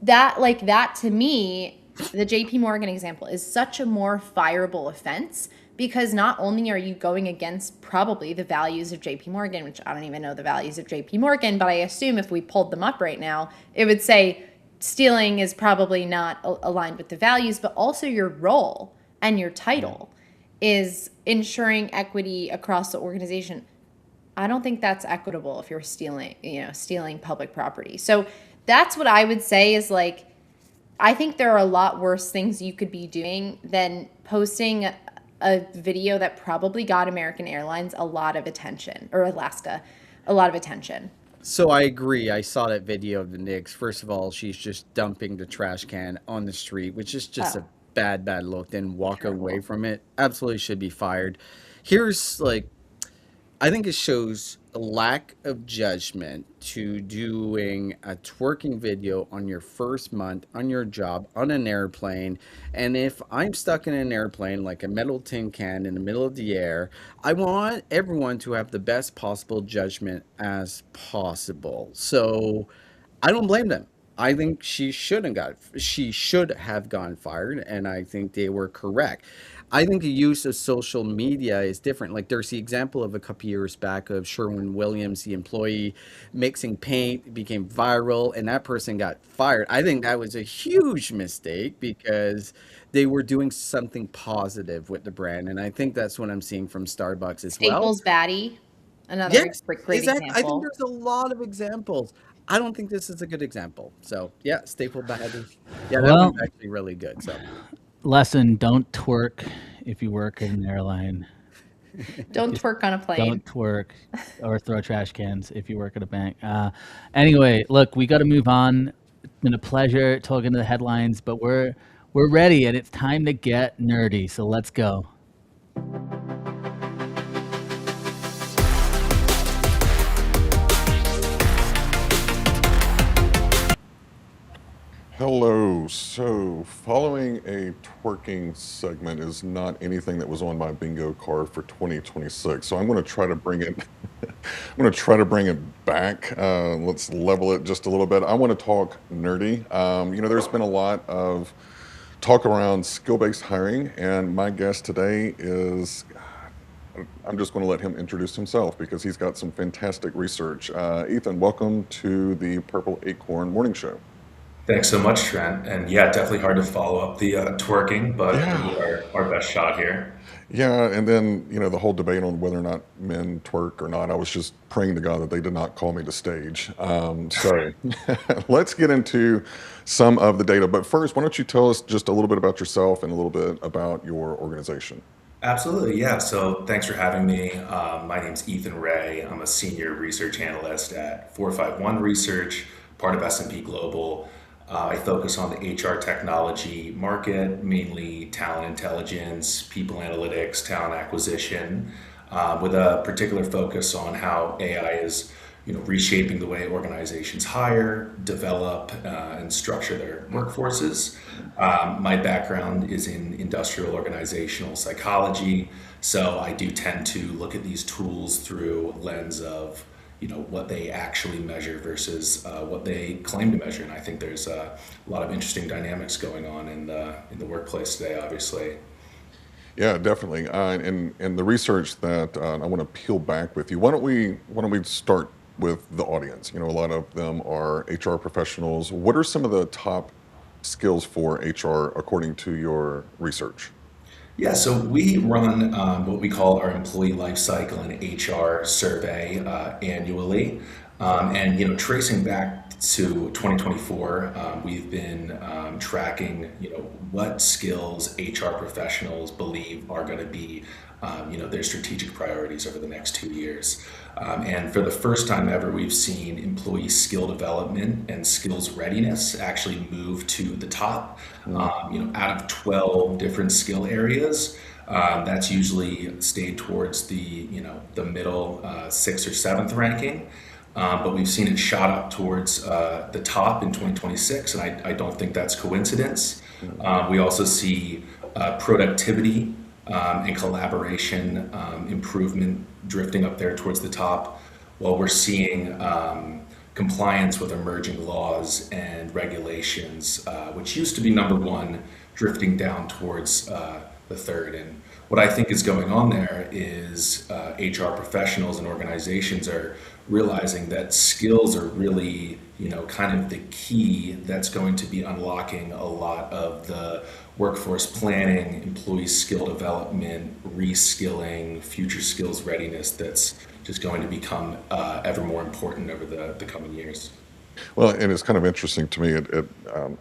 Speaker 2: that to me, the JP Morgan example is such a more fireable offense because not only are you going against probably the values of JP Morgan, which I don't even know the values of JP Morgan, but I assume if we pulled them up right now, it would say stealing is probably not aligned with the values, but also your role and your title is ensuring equity across the organization. I don't think that's equitable if you're stealing public property. So that's what I would say is like, I think there are a lot worse things you could be doing than posting a video that probably got American Airlines a lot of attention, or Alaska a lot of attention.
Speaker 3: So I agree. I saw that video of the Knicks. First of all, she's just dumping the trash can on the street, which is just
Speaker 2: Oh,
Speaker 3: a bad, bad look. Then walking away
Speaker 2: terrible.
Speaker 3: from it, absolutely should be fired. Here's like I think it shows a lack of judgment to doing a twerking video on your first month on your job on an airplane. And if I'm stuck in an airplane like a metal tin can in the middle of the air, I want everyone to have the best possible judgment as possible. So I don't blame them. I think she should have gone fired, and I think they were correct. I think the use of social media is different. Like there's the example of a couple years back of Sherwin Williams, the employee mixing paint, it became viral, and that person got fired. I think that was a huge mistake because they were doing something positive with the brand, and I think that's what I'm seeing from Starbucks as well.
Speaker 2: Staples Batty, another
Speaker 3: Yes,
Speaker 2: great
Speaker 3: exactly. I think
Speaker 2: example.
Speaker 3: there's a lot of examples. I don't think this is a good example. So yeah, staple batty. Yeah, that one's
Speaker 1: Well,
Speaker 3: actually really good. So
Speaker 1: lesson: don't twerk if you work in an airline.
Speaker 2: Don't
Speaker 1: Just
Speaker 2: twerk on a plane.
Speaker 1: don't twerk or throw trash cans if you work at a bank. Anyway, look, we got to move on. It's been a pleasure talking to the headlines, but we're ready, and it's time to get nerdy. So let's go.
Speaker 4: Hello. So, following a twerking segment is not anything that was on my bingo card for 2026. So, I'm going to try to bring it. I'm going to try to bring it back. Let's level it just a little bit. I want to talk nerdy. There's been a lot of talk around skill-based hiring, and my guest today is. I'm just going to let him introduce himself because he's got some fantastic research. Ethan, welcome to the Purple Acorn Morning Show.
Speaker 5: Thanks so much, Trent. And yeah, definitely hard to follow up the twerking, but we'll
Speaker 4: Yeah.
Speaker 5: give it our best shot here.
Speaker 4: Yeah, and then, the whole debate on whether or not men twerk or not, I was just praying to God that they did not call me to stage. So let's get into some of the data. But first, why don't you tell us just a little bit about yourself and a little bit about your organization?
Speaker 5: Absolutely, yeah. So thanks for having me. My name's Ethan Ray. I'm a senior research analyst at 451 Research, part of S&P Global. I focus on the HR technology market, mainly talent intelligence, people analytics, talent acquisition, with a particular focus on how AI is, reshaping the way organizations hire, develop, and structure their workforces. My background is in industrial organizational psychology, so I do tend to look at these tools through a lens of what they actually measure versus what they claim to measure, and I think there's a lot of interesting dynamics going on in the workplace today, obviously.
Speaker 4: Yeah, definitely. And the research that I want to peel back with you. Why don't we start with the audience? A lot of them are HR professionals. What are some of the top skills for HR according to your research?
Speaker 5: Yeah, so we run what we call our employee life cycle and HR survey annually, and tracing back to 2024, we've been tracking what skills HR professionals believe are going to be their strategic priorities over the next 2 years. And for the first time ever, we've seen employee skill development and skills readiness actually move to the top.
Speaker 4: Mm.
Speaker 5: Out of 12 different skill areas, that's usually stayed towards the middle sixth or seventh ranking. but we've seen it shot up towards the top in 2026, and I don't think that's coincidence. We also see productivity and collaboration improvement drifting up there towards the top, while we're seeing compliance with emerging laws and regulations, which used to be number one, drifting down towards the third. And what I think is going on there is HR professionals and organizations are realizing that skills are really, kind of the key that's going to be unlocking a lot of the workforce planning, employee skill development, reskilling, future skills readiness that's just going to become ever more important over the coming years.
Speaker 4: Well, and it's kind of interesting to me.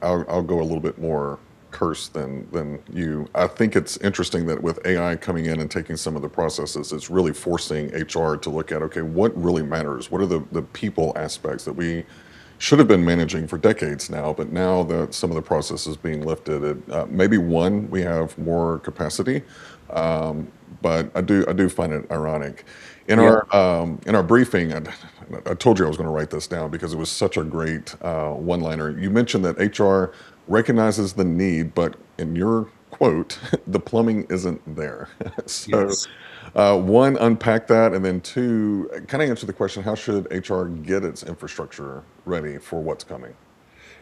Speaker 4: I'll go a little bit more curse than you. I think it's interesting that with AI coming in and taking some of the processes, it's really forcing HR to look at, okay, what really matters? What are the people aspects that we should have been managing for decades now, but now that some of the processes being lifted, maybe one, we have more capacity, um, but I do find it ironic. In
Speaker 3: Yeah.
Speaker 4: our briefing, I told you I was going to write this down because it was such a great one-liner. You mentioned that HR recognizes the need, but in your quote, the plumbing isn't there. So,
Speaker 5: Yes.
Speaker 4: one, unpack that, and then two, kind of answer the question: how should HR get its infrastructure ready for what's coming?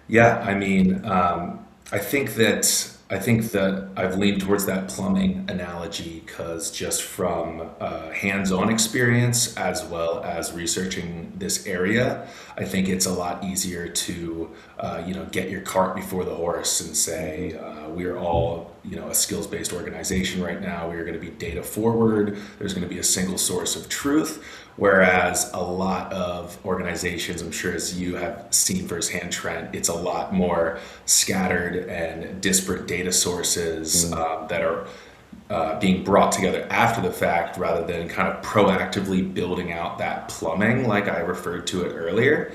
Speaker 5: Yeah, I mean, I think that I've leaned towards that plumbing analogy because just from hands-on experience as well as researching this area, I think it's a lot easier to get your cart before the horse and
Speaker 3: Hmm.
Speaker 5: say we're all a skills-based organization right now. We are going to be data forward. There's going to be a single source of truth. Whereas a lot of organizations, I'm sure as you have seen firsthand, Trent, it's a lot more scattered and disparate data sources
Speaker 3: Mm.
Speaker 5: that are being brought together after the fact rather than kind of proactively building out that plumbing, like I referred to it earlier,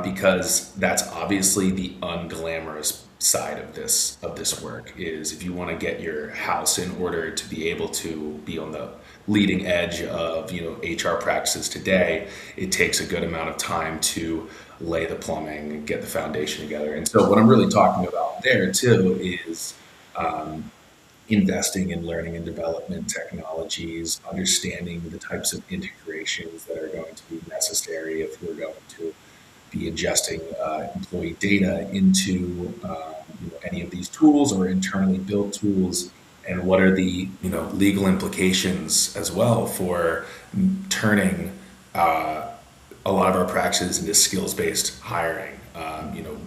Speaker 5: because that's obviously the unglamorous side of this work is if you want to get your house in order to be able to be on the leading edge of HR practices today, it takes a good amount of time to lay the plumbing and get the foundation together. And so what I'm really talking about there too is investing in learning and development technologies, understanding the types of integrations that are going to be necessary if we're going to be ingesting employee data into any of these tools or internally built tools, and what are the legal implications as well for turning a lot of our practices into skills-based hiring.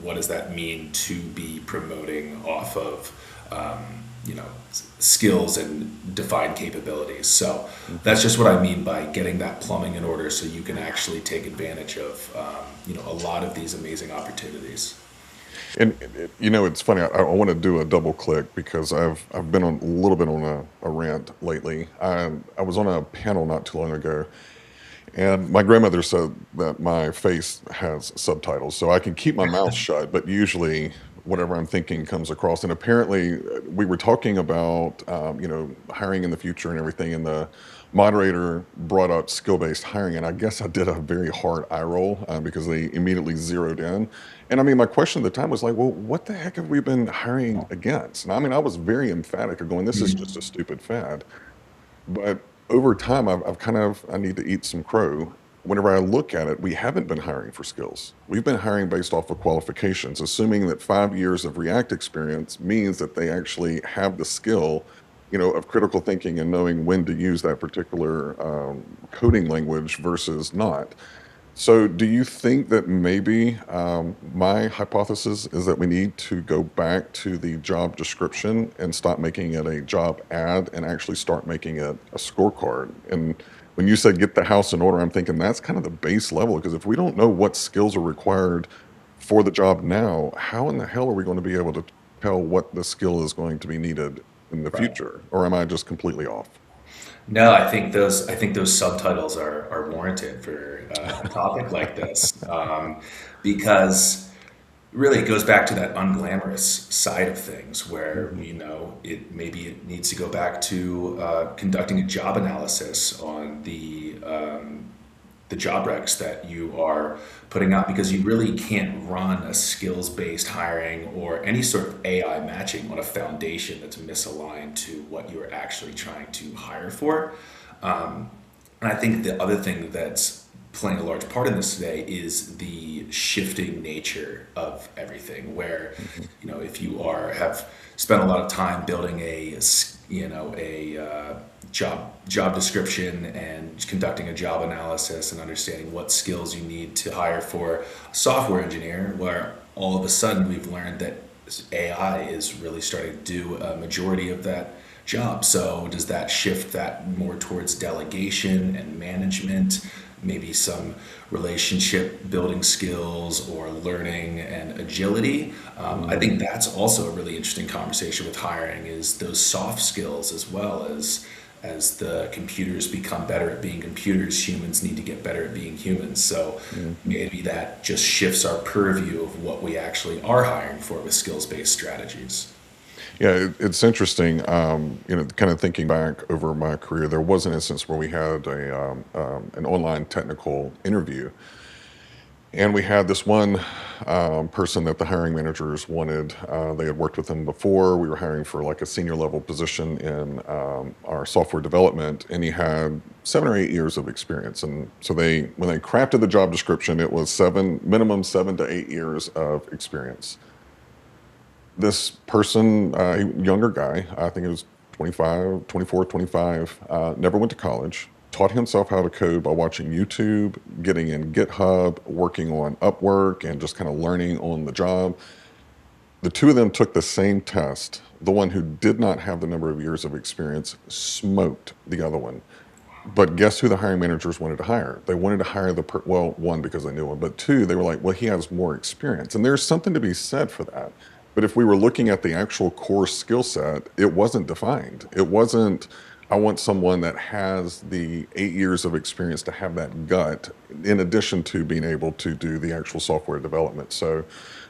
Speaker 5: What does that mean to be promoting off of skills and defined capabilities? So
Speaker 3: Mhm.
Speaker 5: that's just what I mean by getting that plumbing in order, so you can actually take advantage of a lot of these amazing opportunities.
Speaker 4: And it's funny. I want to do a double click because I've been on a little bit on a rant lately. I was on a panel not too long ago, and my grandmother said that my face has subtitles, so I can keep my mouth shut, but usually whatever I'm thinking comes across. And apparently, we were talking about, hiring in the future and everything, and the moderator brought up skill-based hiring, and I guess I did a very hard eye roll because they immediately zeroed in. And I mean, my question at the time was like, well, what the heck have we been hiring against? And I mean, I was very emphatic of going, this is just a stupid fad. But over time, I need to eat some crow. Whenever I look at it, we haven't been hiring for skills. We've been hiring based off of qualifications, assuming that 5 years of React experience means that they actually have the skill, of critical thinking and knowing when to use that particular coding language versus not. So, do you think that maybe my hypothesis is that we need to go back to the job description and stop making it a job ad and actually start making it a scorecard? And when you said get the house in order, I'm thinking that's kind of the base level because if we don't know what skills are required for the job now, how in the hell are we going to be able to tell what the skill is going to be needed in the
Speaker 5: Right.
Speaker 4: future? Or am I just completely off?
Speaker 5: No, I think those subtitles are warranted for a topic like this, because really it goes back to that unglamorous side of things where
Speaker 3: Mhm.
Speaker 5: it needs to go back to conducting a job analysis on the the job recs that you are putting out, because you really can't run a skills-based hiring or any sort of AI matching on a foundation that's misaligned to what you're actually trying to hire for. And I think the other thing that's playing a large part in this today is the shifting nature of everything. Where, if you have spent a lot of time building a job description and conducting a job analysis and understanding what skills you need to hire for a software engineer, where all of a sudden we've learned that AI is really starting to do a majority of that job. So does that shift that more towards delegation and management, maybe some relationship building skills or learning and agility? I think that's also a really interesting conversation with hiring, is those soft skills, as well as the computers become better at being computers, humans need to get better at being humans. So maybe that just shifts our purview of what we actually are hiring for with skills-based strategies.
Speaker 4: Yeah, it's interesting. Kind of thinking back over my career, there was an instance where we had an online technical interview, and we had this one person that the hiring managers wanted. They had worked with him before. We were hiring for like a senior level position in our software development, and he had 7 or 8 years of experience. And so when they crafted the job description, it was minimum 7 to 8 years of experience. This person, younger guy, I think it was 25, 24, 25, never went to college, taught himself how to code by watching YouTube, getting in GitHub, working on Upwork, and just kind of learning on the job. The two of them took the same test. The one who did not have the number of years of experience smoked the other one. But guess who the hiring managers wanted to hire? They wanted to hire one, because they knew him, but two, they were like, well, he has more experience. And there's something to be said for that. But if we were looking at the actual core skill set, it wasn't defined. It wasn't, I want someone that has the 8 years of experience to have that gut, in addition to being able to do the actual software development. So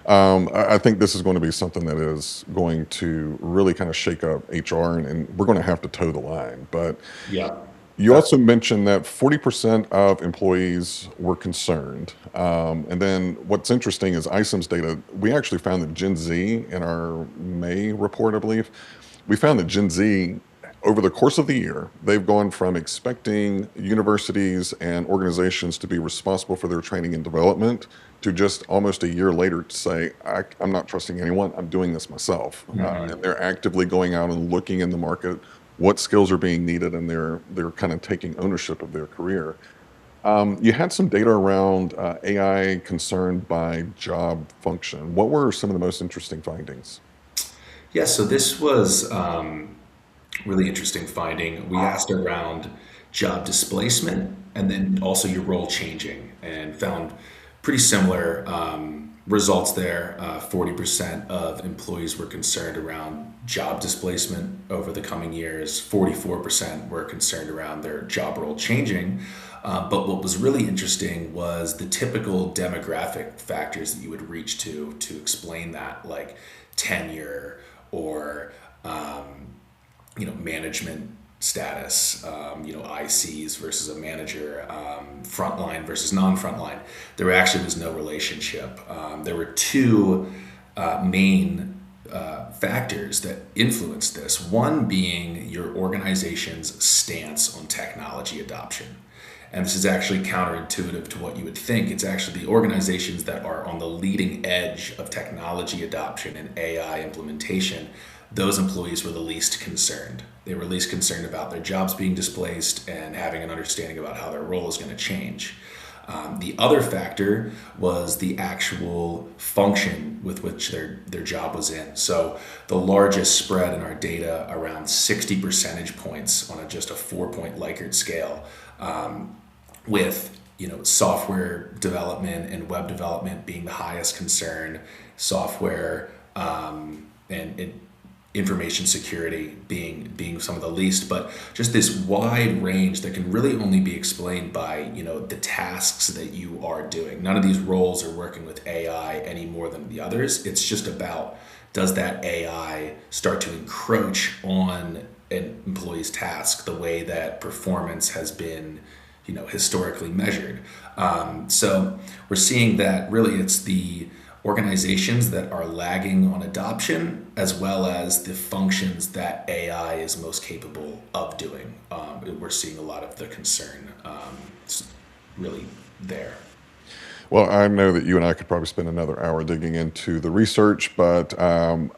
Speaker 4: I think this is going to be something that is going to really kind of shake up HR, and we're going to have to toe the line. But
Speaker 5: Yeah.
Speaker 4: you also mentioned that 40% of employees were concerned. And then what's interesting is ISOM's data. We actually found that Gen Z, in our May report, I believe, we found that Gen Z, over the course of the year, they've gone from expecting universities and organizations to be responsible for their training and development to just almost a year later to say, I'm not trusting anyone, I'm doing this myself. And they're actively going out and looking in the market, what skills are being needed, and they're kind of taking ownership of their career. You had some data around AI concerned by job function. What were some of the most interesting findings?
Speaker 5: Yeah, so this was really interesting finding. We asked around job displacement and then also your role changing, and found pretty similar results there. 40% of employees were concerned around job displacement over the coming years. 44% were concerned around their job role changing. But what was really interesting was the typical demographic factors that you would reach to explain that, like tenure or management status, ICs versus a manager, frontline versus non-frontline. There actually was no relationship. There were two main factors that influenced this. One being your organization's stance on technology adoption. And this is actually counterintuitive to what you would think. It's actually the organizations that are on the leading edge of technology adoption and AI implementation. Those employees were the least concerned. They were least concerned about their jobs being displaced and having an understanding about how their role is going to change. The other factor was the actual function with which their job was in. So the largest spread in our data, around 60 percentage points on just a 4-point Likert scale, with software development and web development being the highest concern, software and information security being some of the least. But just this wide range that can really only be explained by the tasks that you are doing. None of these roles are working with AI any more than the others. It's just about, does that AI start to encroach on an employee's task the way that performance has been historically measured. So we're seeing that really it's the organizations that are lagging on adoption as well as the functions that AI is most capable of doing. We're seeing a lot of the concern really there.
Speaker 4: Well, I know that you and I could probably spend another hour digging into the research, but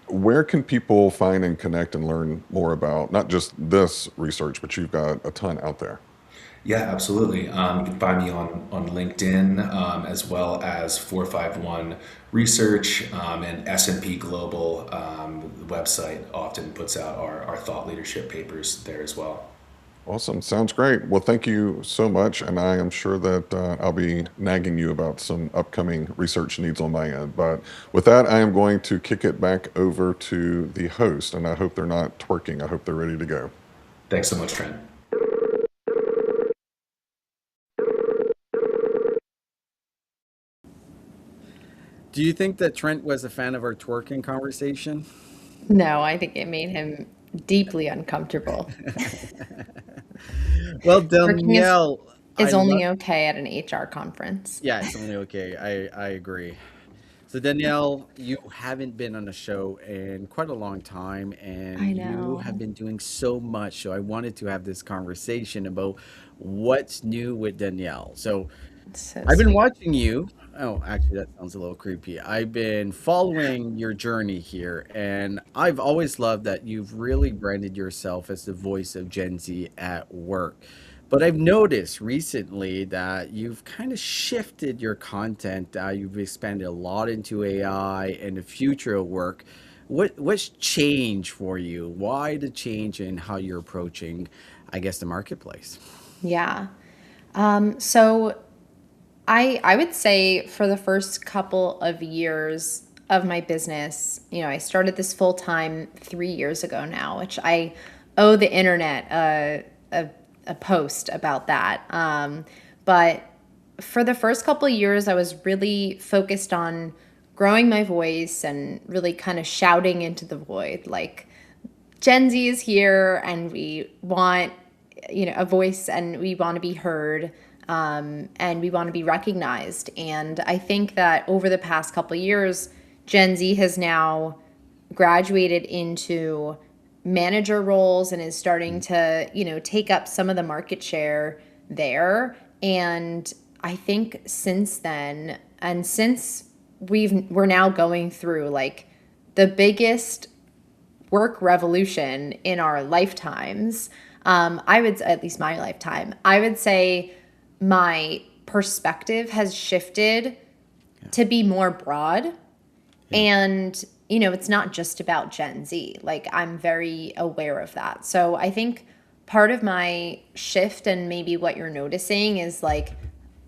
Speaker 4: where can people find and connect and learn more about not just this research, but you've got a ton out there?
Speaker 5: Yeah, absolutely. You can find me on LinkedIn as well as 451 Research and S&P Global. The website often puts out our thought leadership papers there as well.
Speaker 4: Awesome. Sounds great. Well, thank you so much. And I am sure that I'll be nagging you about some upcoming research needs on my end. But with that, I am going to kick it back over to the host. And I hope they're not twerking. I hope they're ready to go.
Speaker 5: Thanks so much, Trent.
Speaker 3: Do you think that Trent was a fan of our twerking conversation?
Speaker 2: No, I think it made him deeply uncomfortable.
Speaker 3: Well,
Speaker 2: Working
Speaker 3: Danielle, I
Speaker 2: is
Speaker 3: love.
Speaker 2: only okay at an HR conference.
Speaker 3: Yeah, it's only okay. I agree. So Danielle, you haven't been on a show in quite a long time, and
Speaker 2: I
Speaker 3: you have
Speaker 2: know.
Speaker 3: been doing so much. So I wanted to have this conversation about what's new with Danielle. So
Speaker 2: It's so
Speaker 3: I've been
Speaker 2: sweet.
Speaker 3: watching you. Oh, actually, that sounds a little creepy. I've been following your journey here, and I've always loved that you've really branded yourself as the voice of Gen Z at work. But I've noticed recently that you've kind of shifted your content. You've expanded a lot into AI and the future of work. What's changed for you? Why the change in how you're approaching, I guess, the marketplace?
Speaker 2: Yeah. So I would say for the first couple of years of my business, I started this full time 3 years ago now, which I owe the internet a post about that. But for the first couple of years, I was really focused on growing my voice and really kind of shouting into the void, like Gen Z is here and we want, a voice and we want to be heard, and we want to be recognized. And I think that over the past couple of years, Gen Z has now graduated into manager roles and is starting to, take up some of the market share there. And I think since then, and since we're now going through like the biggest work revolution in our lifetimes, I would, at least my lifetime, I would say my perspective has shifted to be more broad.
Speaker 3: Yeah.
Speaker 2: And, it's not just about Gen Z. Like, I'm very aware of that. So I think part of my shift and maybe what you're noticing is like,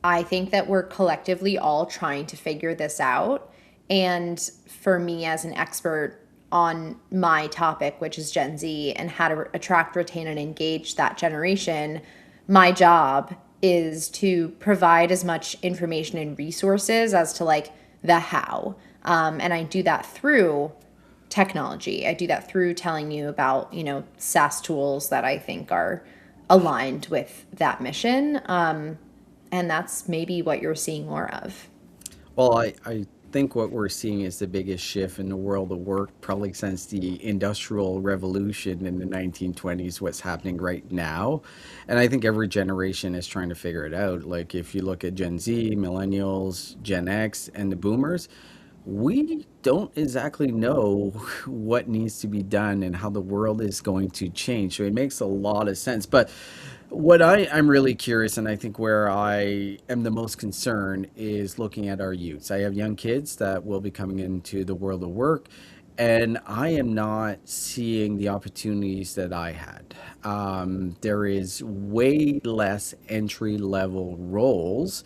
Speaker 2: I think that we're collectively all trying to figure this out. And for me, as an expert on my topic, which is Gen Z and how to attract, retain, and engage that generation, my job is to provide as much information and resources as to like the how. And I do that through technology. I do that through telling you about, SaaS tools that I think are aligned with that mission. And that's maybe what you're seeing more of.
Speaker 3: Well, I think what we're seeing is the biggest shift in the world of work probably since the Industrial Revolution in the 1920s, what's happening right now. And I think every generation is trying to figure it out. Like if you look at Gen Z, Millennials, Gen X, and the Boomers, we don't exactly know what needs to be done and how the world is going to change. So it makes a lot of sense. But what I'm really curious, and I think where I am the most concerned, is looking at our youths. I have young kids that will be coming into the world of work, and I am not seeing the opportunities that I had. There is way less entry level roles,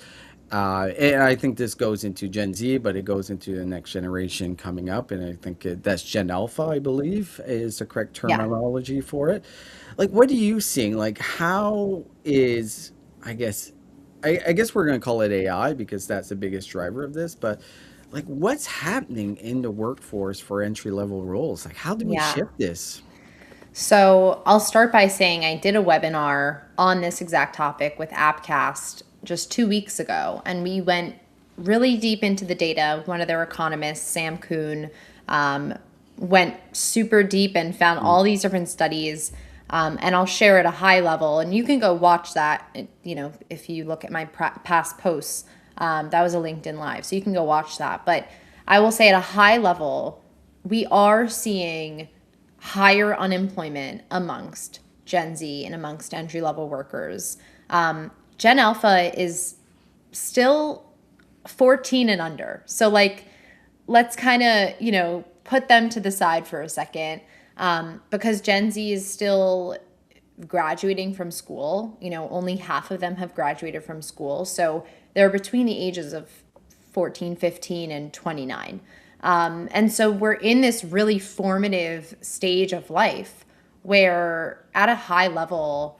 Speaker 3: and I think this goes into Gen Z, but it goes into the next generation coming up. And I think that's Gen Alpha, I believe, is the correct
Speaker 2: Yeah.
Speaker 3: terminology for it. Like, what are you seeing? Like, how is, I guess, I guess we're going to call it AI because that's the biggest driver of this, but like, what's happening in the workforce for entry level roles? Like, how do we
Speaker 2: Yeah.
Speaker 3: shift this?
Speaker 2: So I'll start by saying I did a webinar on this exact topic with Appcast just 2 weeks ago, and we went really deep into the data. One of their economists, Sam Kuhn, went super deep and found all these different studies. And I'll share at a high level, and you can go watch that. You know, if you look at my past posts, that was a LinkedIn Live, so you can go watch that. But I will say at a high level, we are seeing higher unemployment amongst Gen Z and amongst entry level workers. Gen Alpha is still 14 and under. So, like, let's kind of, put them to the side for a second, because Gen Z is still graduating from school. Only half of them have graduated from school. So they're between the ages of 14, 15, and 29. And so we're in this really formative stage of life where, at a high level,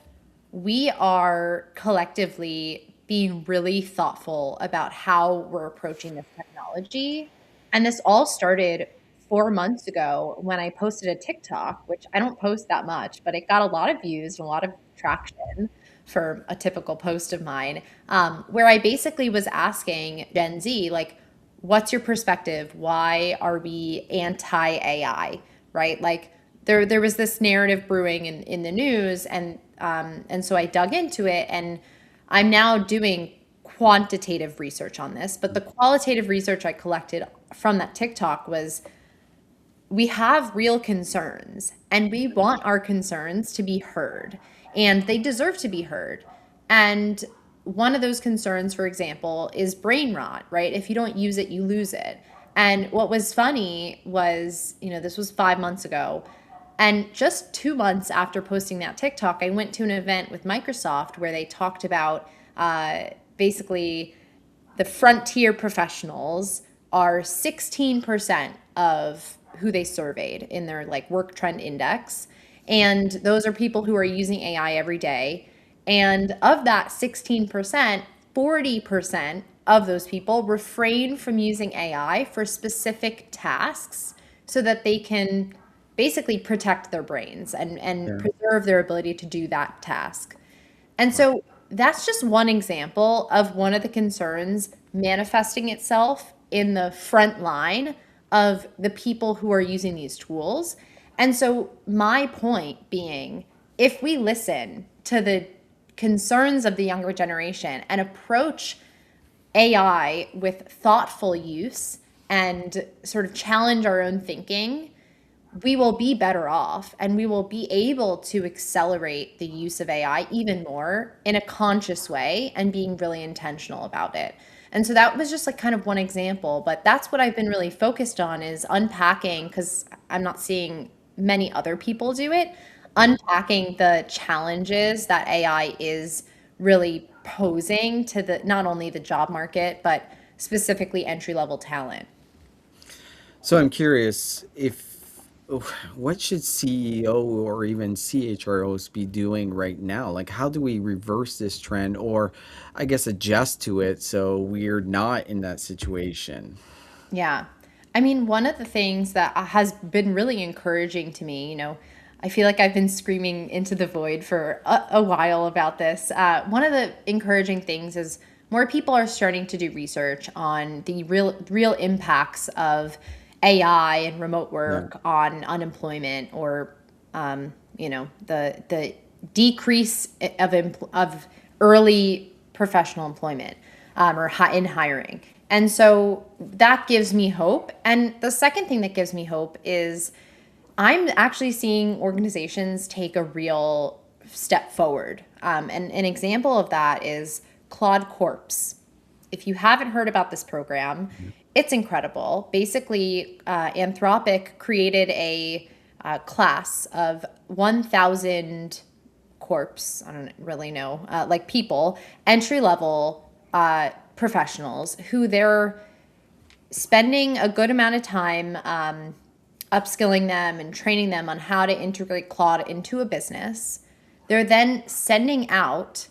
Speaker 2: we are collectively being really thoughtful about how we're approaching this technology. And this all started 4 months ago when I posted a TikTok, which I don't post that much, but it got a lot of views and a lot of traction for a typical post of mine, where I basically was asking Gen Z, like, what's your perspective? Why are we anti AI? Right? Like, there was this narrative brewing in the news, and so I dug into it, and I'm now doing quantitative research on this. But the qualitative research I collected from that TikTok was, we have real concerns and we want our concerns to be heard, and they deserve to be heard. And one of those concerns, for example, is brain rot, right? If you don't use it, you lose it. And what was funny was, this was 5 months ago. And just 2 months after posting that TikTok, I went to an event with Microsoft where they talked about basically the frontier professionals are 16% of who they surveyed in their like work trend index. And those are people who are using AI every day. And of that 16%, 40% of those people refrain from using AI for specific tasks so that they can basically protect their brains and
Speaker 3: Yeah.
Speaker 2: preserve their ability to do that task. And so that's just one example of one of the concerns manifesting itself in the front line of the people who are using these tools. And so my point being, if we listen to the concerns of the younger generation and approach AI with thoughtful use and sort of challenge our own thinking, we will be better off, and we will be able to accelerate the use of AI even more in a conscious way and being really intentional about it. And so that was just like kind of one example, but that's what I've been really focused on, is unpacking, because I'm not seeing many other people do it, unpacking the challenges that AI is really posing to the not only the job market, but specifically entry level talent.
Speaker 3: So I'm curious if what should CEO or even CHROs be doing right now? Like, how do we reverse this trend, or I guess adjust to it so we're not in that situation?
Speaker 2: Yeah. I mean, one of the things that has been really encouraging to me, I feel like I've been screaming into the void for a while about this. One of the encouraging things is more people are starting to do research on the real impacts of AI and remote
Speaker 3: Yeah.
Speaker 2: work on unemployment, or the decrease of early professional employment, or in hiring. And so that gives me hope. And the second thing that gives me hope is I'm actually seeing organizations take a real step forward. And an example of that is Claude Corpse. If you haven't heard about this program, it's incredible. Basically, Anthropic created a class of 1,000 corpse, I don't really know, like people, entry level professionals who they're spending a good amount of time upskilling them and training them on how to integrate Claude into a business. They're then sending out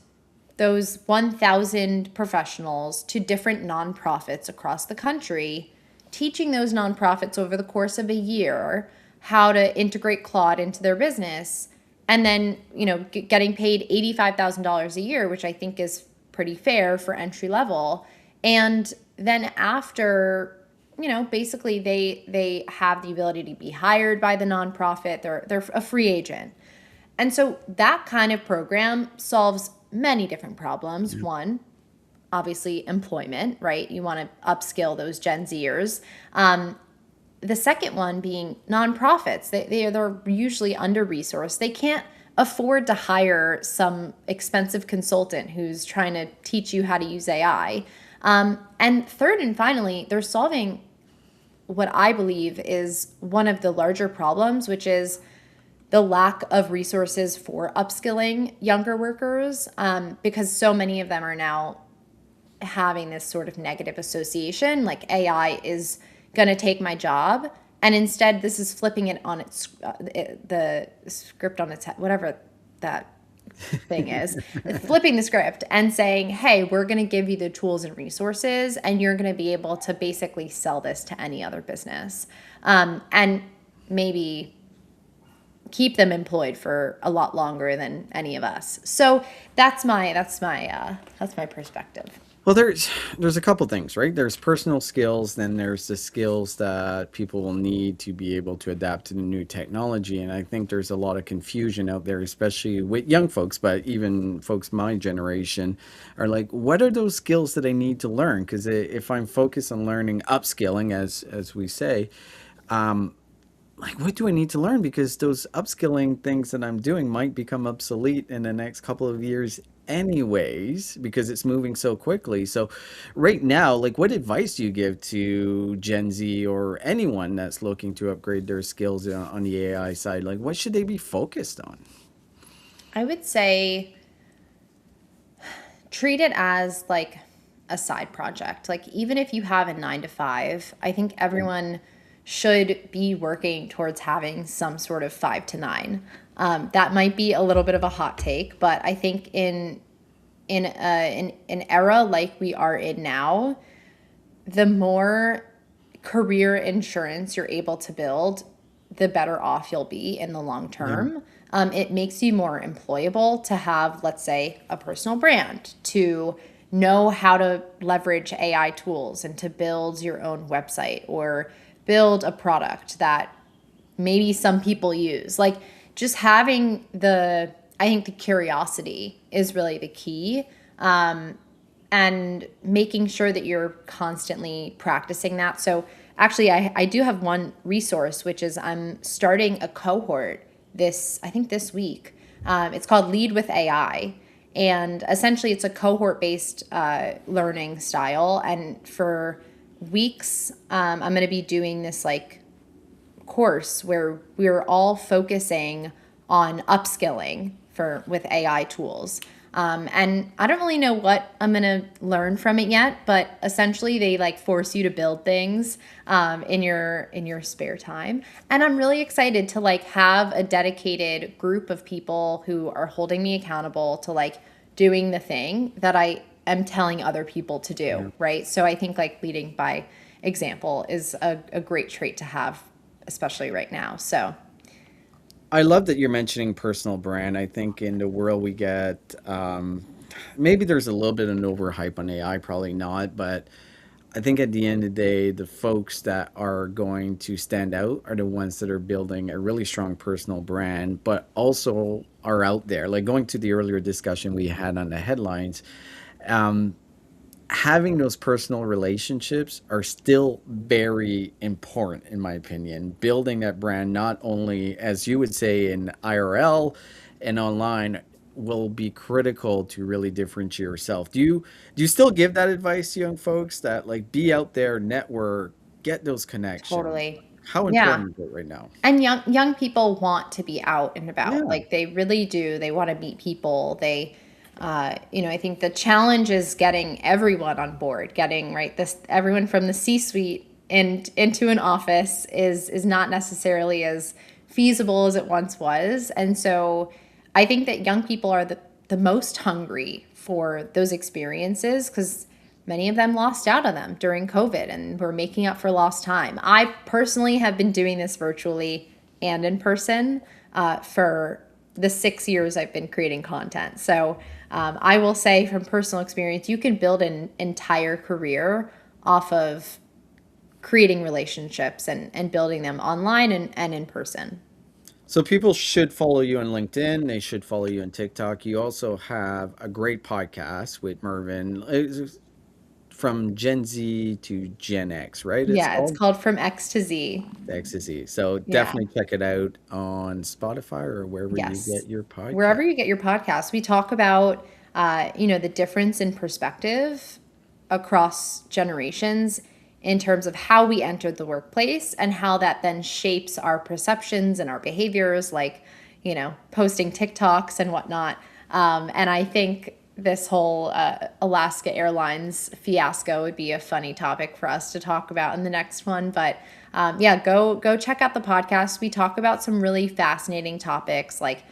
Speaker 2: those 1,000 professionals to different nonprofits across the country, teaching those nonprofits over the course of a year how to integrate Claude into their business, and then, getting paid $85,000 a year, which I think is pretty fair for entry level. And then after, basically they have the ability to be hired by the nonprofit. They're a free agent. And so that kind of program solves many different problems. One, obviously employment, right? You want to upskill those Gen Zers. The second one being nonprofits. They're usually under-resourced. They can't afford to hire some expensive consultant who's trying to teach you how to use AI. And third and finally, they're solving what I believe is one of the larger problems, which is the lack of resources for upskilling younger workers, because so many of them are now having this sort of negative association, like AI is going to take my job. And instead, this is flipping it on its, the script on its head, whatever that thing is, flipping the script and saying, hey, we're going to give you the tools and resources, and you're going to be able to basically sell this to any other business. And maybe keep them employed for a lot longer than any of us. So that's my perspective.
Speaker 3: Well, there's a couple things, right? There's personal skills, then there's the skills that people will need to be able to adapt to the new technology. And I think there's a lot of confusion out there, especially with young folks, but even folks my generation are like, what are those skills that I need to learn? Because if I'm focused on learning upskilling, as we say, like, what do I need to learn? Because those upskilling things that I'm doing might become obsolete in the next couple of years anyways, because it's moving so quickly. So right now, like, what advice do you give to Gen Z or anyone that's looking to upgrade their skills on the AI side? Like, what should they be focused on?
Speaker 2: I would say treat it as like a side project. Like, even if you have a 9 to 5, I think everyone should be working towards having some sort of 5 to 9. That might be a little bit of a hot take, but I think in an era like we are in now, the more career insurance you're able to build, the better off you'll be in the long term. It makes you more employable to have, let's say, a personal brand, to know how to leverage AI tools and to build your own website or build a product that maybe some people use. Like, just having I think the curiosity is really the key. And making sure that you're constantly practicing that. So actually, I do have one resource, which is I'm starting a cohort I think this week. It's called Lead with AI. And essentially, it's a cohort-based learning style. And for weeks, I'm going to be doing this like course where we're all focusing on upskilling with AI tools. And I don't really know what I'm going to learn from it yet, but essentially they like force you to build things in your spare time. And I'm really excited to like have a dedicated group of people who are holding me accountable to like doing the thing that I am telling other people to do, right? So I think like leading by example is a great trait to have, especially right now. So
Speaker 3: I love that you're mentioning personal brand. I think in the world we get, maybe there's a little bit of an overhype on AI, probably not, but I think at the end of the day, the folks that are going to stand out are the ones that are building a really strong personal brand, but also are out there. Like, going to the earlier discussion we had on the headlines, having those personal relationships are still very important, in my opinion. Building that brand, not only, as you would say, in IRL and online, will be critical to really differentiate yourself. Do you still give that advice to young folks, that like, be out there, network, get those connections?
Speaker 2: totally.
Speaker 3: How
Speaker 2: Yeah.
Speaker 3: important is it right now?
Speaker 2: And young people want to be out and about.
Speaker 3: Yeah.
Speaker 2: Like, they really do. They want to meet people. I think the challenge is getting everyone on board, getting everyone from the C-suite and into an office is not necessarily as feasible as it once was. And so I think that young people are the most hungry for those experiences, because many of them lost out on them during COVID and we're making up for lost time. I personally have been doing this virtually and in person for the 6 years I've been creating content. So I will say from personal experience, you can build an entire career off of creating relationships and building them online and in person.
Speaker 3: So people should follow you on LinkedIn. They should follow you on TikTok. You also have a great podcast with Mervin. It's from Gen Z to Gen X, right? It's
Speaker 2: Yeah, it's
Speaker 3: called
Speaker 2: called From X to Z.
Speaker 3: Ecstasy. So
Speaker 2: Yeah.
Speaker 3: definitely check it out on Spotify or wherever you
Speaker 2: Yes.
Speaker 3: get your podcast.
Speaker 2: Wherever you get your podcast, we talk about, the difference in perspective across generations in terms of how we entered the workplace and how that then shapes our perceptions and our behaviors, like, posting TikToks and whatnot. And I think this whole Alaska Airlines fiasco would be a funny topic for us to talk about in the next one. But yeah, go check out the podcast. We talk about some really fascinating topics like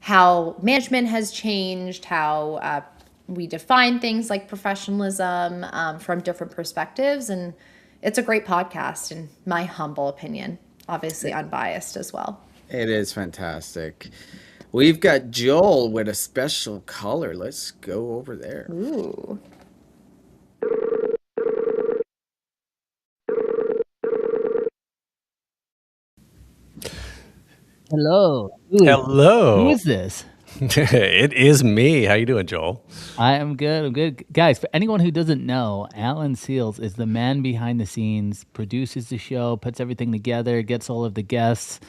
Speaker 2: how management has changed, how we define things like professionalism from different perspectives. And it's a great podcast, in my humble opinion, obviously unbiased as well.
Speaker 3: It is fantastic. We've got Joel with a special color. Let's go over there.
Speaker 2: Ooh.
Speaker 1: Hello. Who
Speaker 6: Hello.
Speaker 1: is this?
Speaker 6: It is me. How you doing, Joel?
Speaker 1: I am good. I'm good. Guys, for anyone who doesn't know, Alan Seals is the man behind the scenes, produces the show, puts everything together, gets all of the guests,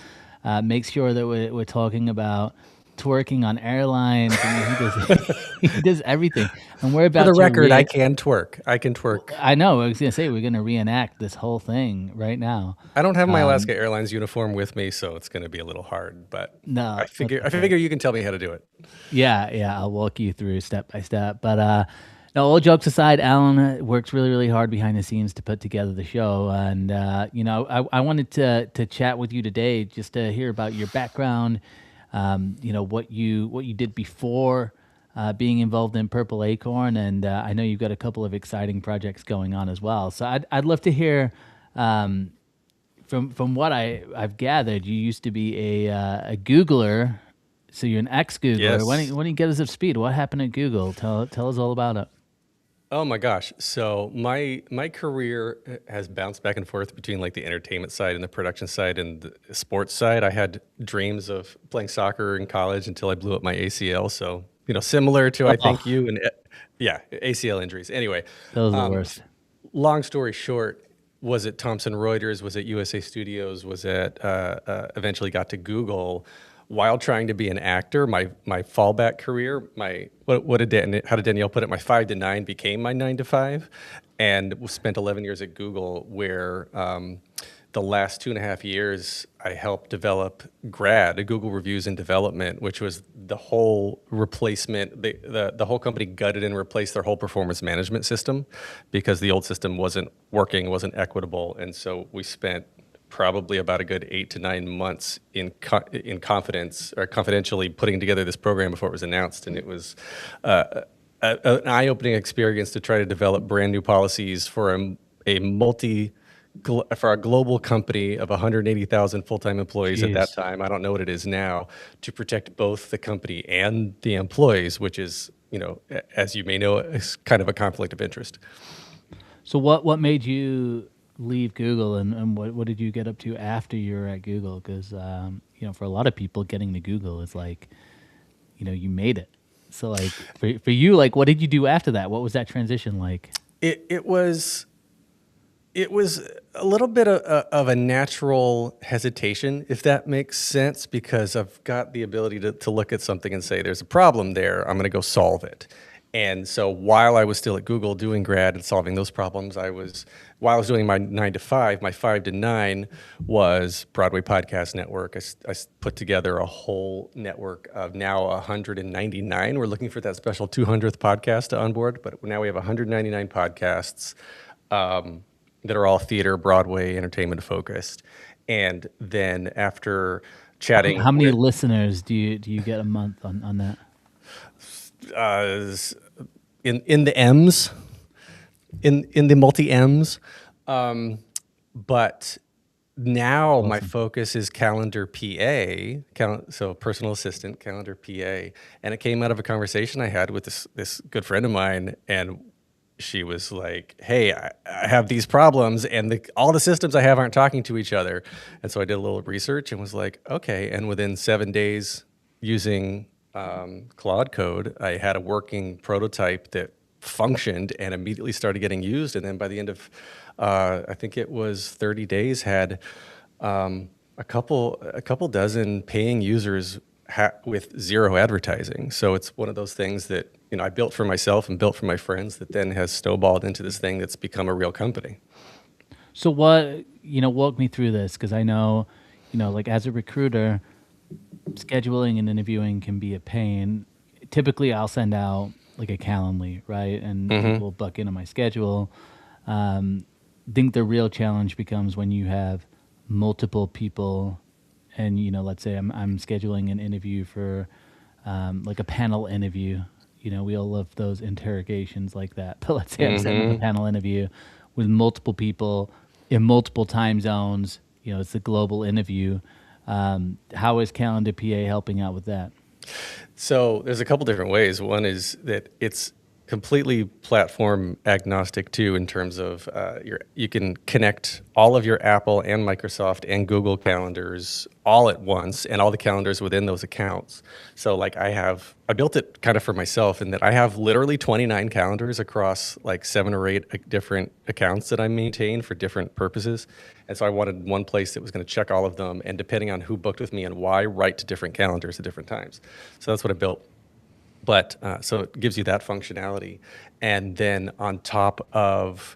Speaker 1: makes sure that we're talking about twerking on airlines. I mean, he does everything. And we're
Speaker 6: For
Speaker 1: about
Speaker 6: the
Speaker 1: to
Speaker 6: record, I can twerk. I can twerk.
Speaker 1: I know. I was gonna say we're gonna reenact this whole thing right now.
Speaker 6: I don't have my Alaska Airlines uniform with me, so it's going to be a little hard. But
Speaker 1: No,
Speaker 6: I figure you can tell me how to do it.
Speaker 1: yeah. I'll walk you through step by step. But no, all jokes aside, Alan works really, really hard behind the scenes to put together the show. And I wanted to chat with you today just to hear about your background. What you did before being involved in Purple Acorn, and I know you've got a couple of exciting projects going on as well. So I'd love to hear. From what I've gathered, you used to be a Googler, so you're an ex-Googler.
Speaker 6: Yes.
Speaker 1: Why don't you get us up to speed? What happened at Google? Tell us all about it.
Speaker 6: Oh my gosh. So my career has bounced back and forth between like the entertainment side and the production side and the sports side. I had dreams of playing soccer in college until I blew up my ACL. So, similar to I think you and yeah, ACL injuries. Anyway,
Speaker 1: Those are the worst.
Speaker 6: long story short, was it Thomson Reuters? Was it USA Studios? Was it eventually got to Google? While trying to be an actor, my fallback career, how did Danielle put it? My 5 to 9 became my 9 to 5, and spent 11 years at Google, where the last 2.5 years I helped develop Google Reviews and Development, which was the whole replacement. The whole company gutted and replaced their whole performance management system because the old system wasn't working, wasn't equitable, and so we spent probably about a good 8 to 9 months in confidence or confidentially putting together this program before it was announced, and it was an eye-opening experience to try to develop brand new policies for for a global company of 180,000 full-time employees at that
Speaker 1: Jeez.
Speaker 6: time. I don't know what it is now, to protect both the company and the employees, which is, as you may know, is kind of a conflict of interest.
Speaker 1: So what made you leave Google, and what did you get up to after you were at Google? Because for a lot of people, getting to Google is like, you made it. So like for you, like, what did you do after that? What was that transition like?
Speaker 6: It was a little bit of a natural hesitation, if that makes sense, because I've got the ability to look at something and say, there's a problem there, I'm going to go solve it. And so while I was still at Google doing grad and solving those problems, while I was doing my 9 to 5, my 5 to 9 was Broadway Podcast Network. I put together a whole network of now 199. We're looking for that special 200th podcast to onboard, but now we have 199 podcasts that are all theater, Broadway, entertainment focused. And then after chatting
Speaker 1: How many
Speaker 6: with,
Speaker 1: listeners do you get a month on that?
Speaker 6: in the in the multi M's, but Now my
Speaker 1: Awesome.
Speaker 6: focus is calendar PA, so personal assistant, calendar PA, and it came out of a conversation I had with this good friend of mine, and she was like, "Hey, I have these problems, and all the systems I have aren't talking to each other." And so I did a little research and was like, "Okay." And within 7 days, using Claude Code, I had a working prototype that functioned and immediately started getting used. And then by the end of, I think it was 30 days, had a couple dozen paying users with zero advertising. So it's one of those things that I built for myself and built for my friends that then has snowballed into this thing that's become a real company.
Speaker 1: So what, walk me through this, because I know, like as a recruiter, scheduling and interviewing can be a pain. Typically, I'll send out like a Calendly, right? And people book into my schedule. Think the real challenge becomes when you have multiple people, and let's say I'm scheduling an interview for like a panel interview. We all love those interrogations like that. But let's say I'm setting up a panel interview with multiple people in multiple time zones. It's a global interview. How is Calendar PA helping out with that?
Speaker 6: So there's a couple different ways. One is that it's completely platform agnostic too, in terms of you can connect all of your Apple and Microsoft and Google calendars all at once, and all the calendars within those accounts. So like I built it kind of for myself in that I have literally 29 calendars across like 7 or 8 different accounts that I maintain for different purposes. And so I wanted one place that was going to check all of them, and depending on who booked with me and why, write to different calendars at different times. So that's what I built. But so it gives you that functionality, and then on top of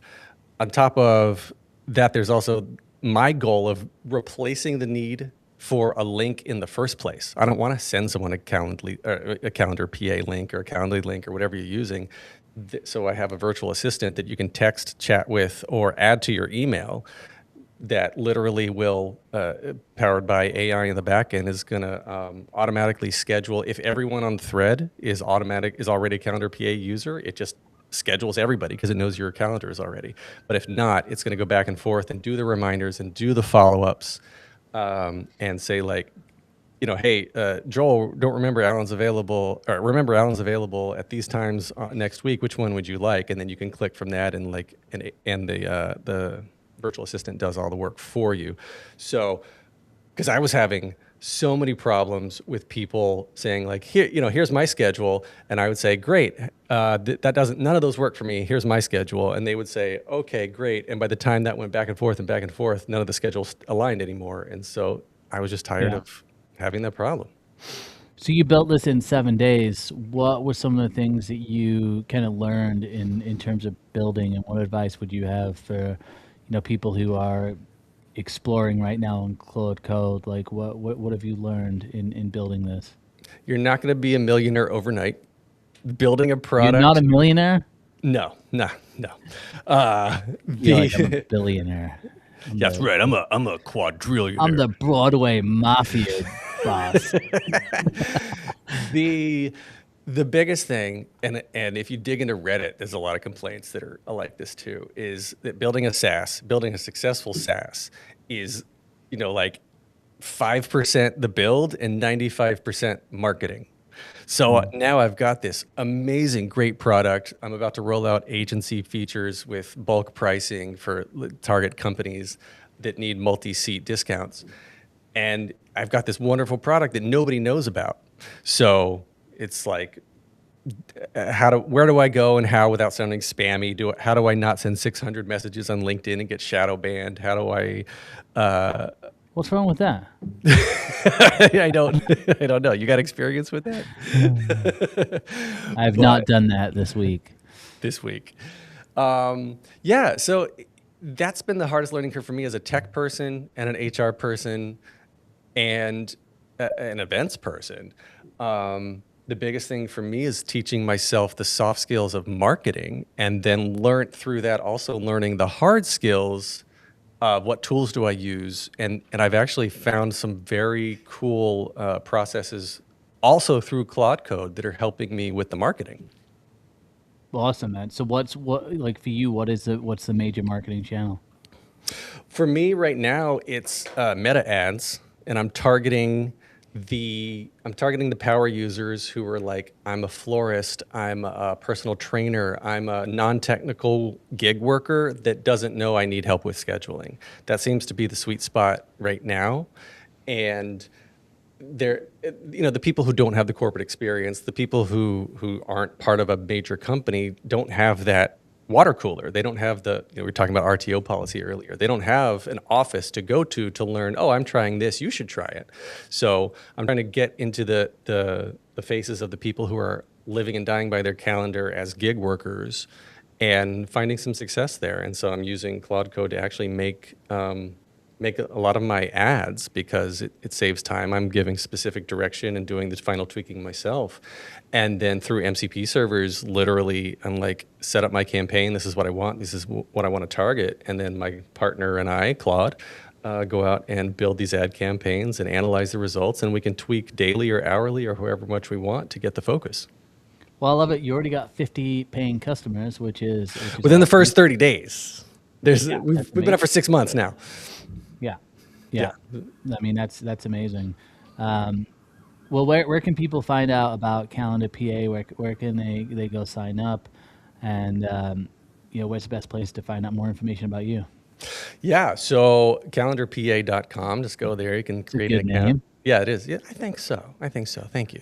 Speaker 6: that, there's also my goal of replacing the need for a link in the first place. I don't want to send someone a calendar PA link or a Calendly link or whatever you're using. So I have a virtual assistant that you can text, chat with, or add to your email that literally will, powered by AI in the back end, is going to automatically schedule. If everyone on the thread is already a Calendar PA user, it just schedules everybody because it knows your calendar is already. But if not, it's going to go back and forth and do the reminders and do the follow-ups, and say like, hey, Joel, don't remember Alan's available, or remember Alan's available at these times next week. Which one would you like? And then you can click from that, and the virtual assistant does all the work for you. So, because I was having so many problems with people saying like, here's my schedule, and I would say, great, none of those work for me. Here's my schedule, and they would say, okay, great. And by the time that went back and forth, none of the schedules aligned anymore, and so I was just tired
Speaker 1: Yeah.
Speaker 6: of having that problem.
Speaker 1: So you built this in 7 days. What were some of the things that you kind of learned in terms of building, and what advice would you have for, people who are exploring right now in Claude Code? Like what have you learned in building this?
Speaker 6: You're not going to be a millionaire overnight. Building a
Speaker 1: You're not a
Speaker 6: product,
Speaker 1: millionaire?
Speaker 6: no.
Speaker 1: I feel like I'm a billionaire.
Speaker 6: That's right. I'm a quadrillionaire.
Speaker 1: I'm the Broadway mafia boss.
Speaker 6: The biggest thing, and if you dig into Reddit, there's a lot of complaints that are like this too, is that building a successful SaaS is, like 5% the build and 95% marketing. So now I've got this amazing, great product. I'm about to roll out agency features with bulk pricing for target companies that need multi-seat discounts. And I've got this wonderful product that nobody knows about. So it's like, where do I go and how without sounding spammy? How do I not send 600 messages on LinkedIn and get shadow banned? How do I?
Speaker 1: What's wrong with that?
Speaker 6: I don't know. You got experience with that?
Speaker 1: I have not done that this week.
Speaker 6: This week. Yeah, so that's been the hardest learning curve for me as a tech person and an HR person and an events person. The biggest thing for me is teaching myself the soft skills of marketing, and then through that also learning the hard skills of what tools do I use. And I've actually found some very cool processes also through Claude Code that are helping me with the marketing.
Speaker 1: Awesome, man. So what's for you? What's the major marketing channel?
Speaker 6: For me right now, it's meta ads, and I'm targeting the power users who are like, I'm a florist, I'm a personal trainer, I'm a non-technical gig worker that doesn't know I need help with scheduling. That seems to be the sweet spot right now, and the people who don't have the corporate experience, the people who aren't part of a major company don't have that water cooler. They don't have we were talking about RTO policy earlier. They don't have an office to go to learn, oh, I'm trying this, you should try it. So I'm trying to get into the faces of the people who are living and dying by their calendar as gig workers and finding some success there. And so I'm using Claude Code to actually make a lot of my ads because it saves time. I'm giving specific direction and doing the final tweaking myself. And then through MCP servers, literally, I'm like, set up my campaign. This is what I want. This is what I want to target. And then my partner and I, Claude, go out and build these ad campaigns and analyze the results. And we can tweak daily or hourly or however much we want to get the focus.
Speaker 1: Well, I love it. You already got 50 paying customers, which is
Speaker 6: Within the
Speaker 1: awesome.
Speaker 6: first 30 days.
Speaker 1: Yeah,
Speaker 6: We've been up for 6 months now.
Speaker 1: Yeah, yeah. I mean, that's amazing. Well, where can people find out about Calendar PA? Where can they go sign up? And where's the best place to find out more information about you?
Speaker 6: Yeah, so calendarpa.com. Just go there. You can create an
Speaker 1: good
Speaker 6: account.
Speaker 1: name.
Speaker 6: Yeah, it is. Yeah, I think so. Thank you.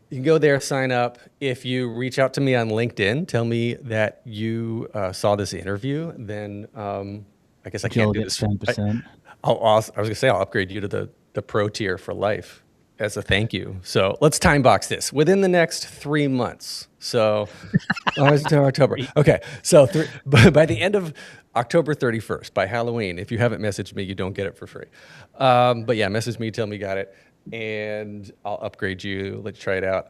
Speaker 6: You can go there, sign up. If you reach out to me on LinkedIn, tell me that you saw this interview, then I guess I can't
Speaker 1: Jill
Speaker 6: do
Speaker 1: gets
Speaker 6: this.
Speaker 1: 10%.
Speaker 6: I was going to say I'll upgrade you to the pro tier for life as a thank you. So let's time box this within the next 3 months. So October. Okay. So by the end of October 31st, by Halloween, if you haven't messaged me, you don't get it for free. But yeah, message me, tell me you got it, and I'll upgrade you. Let's try it out.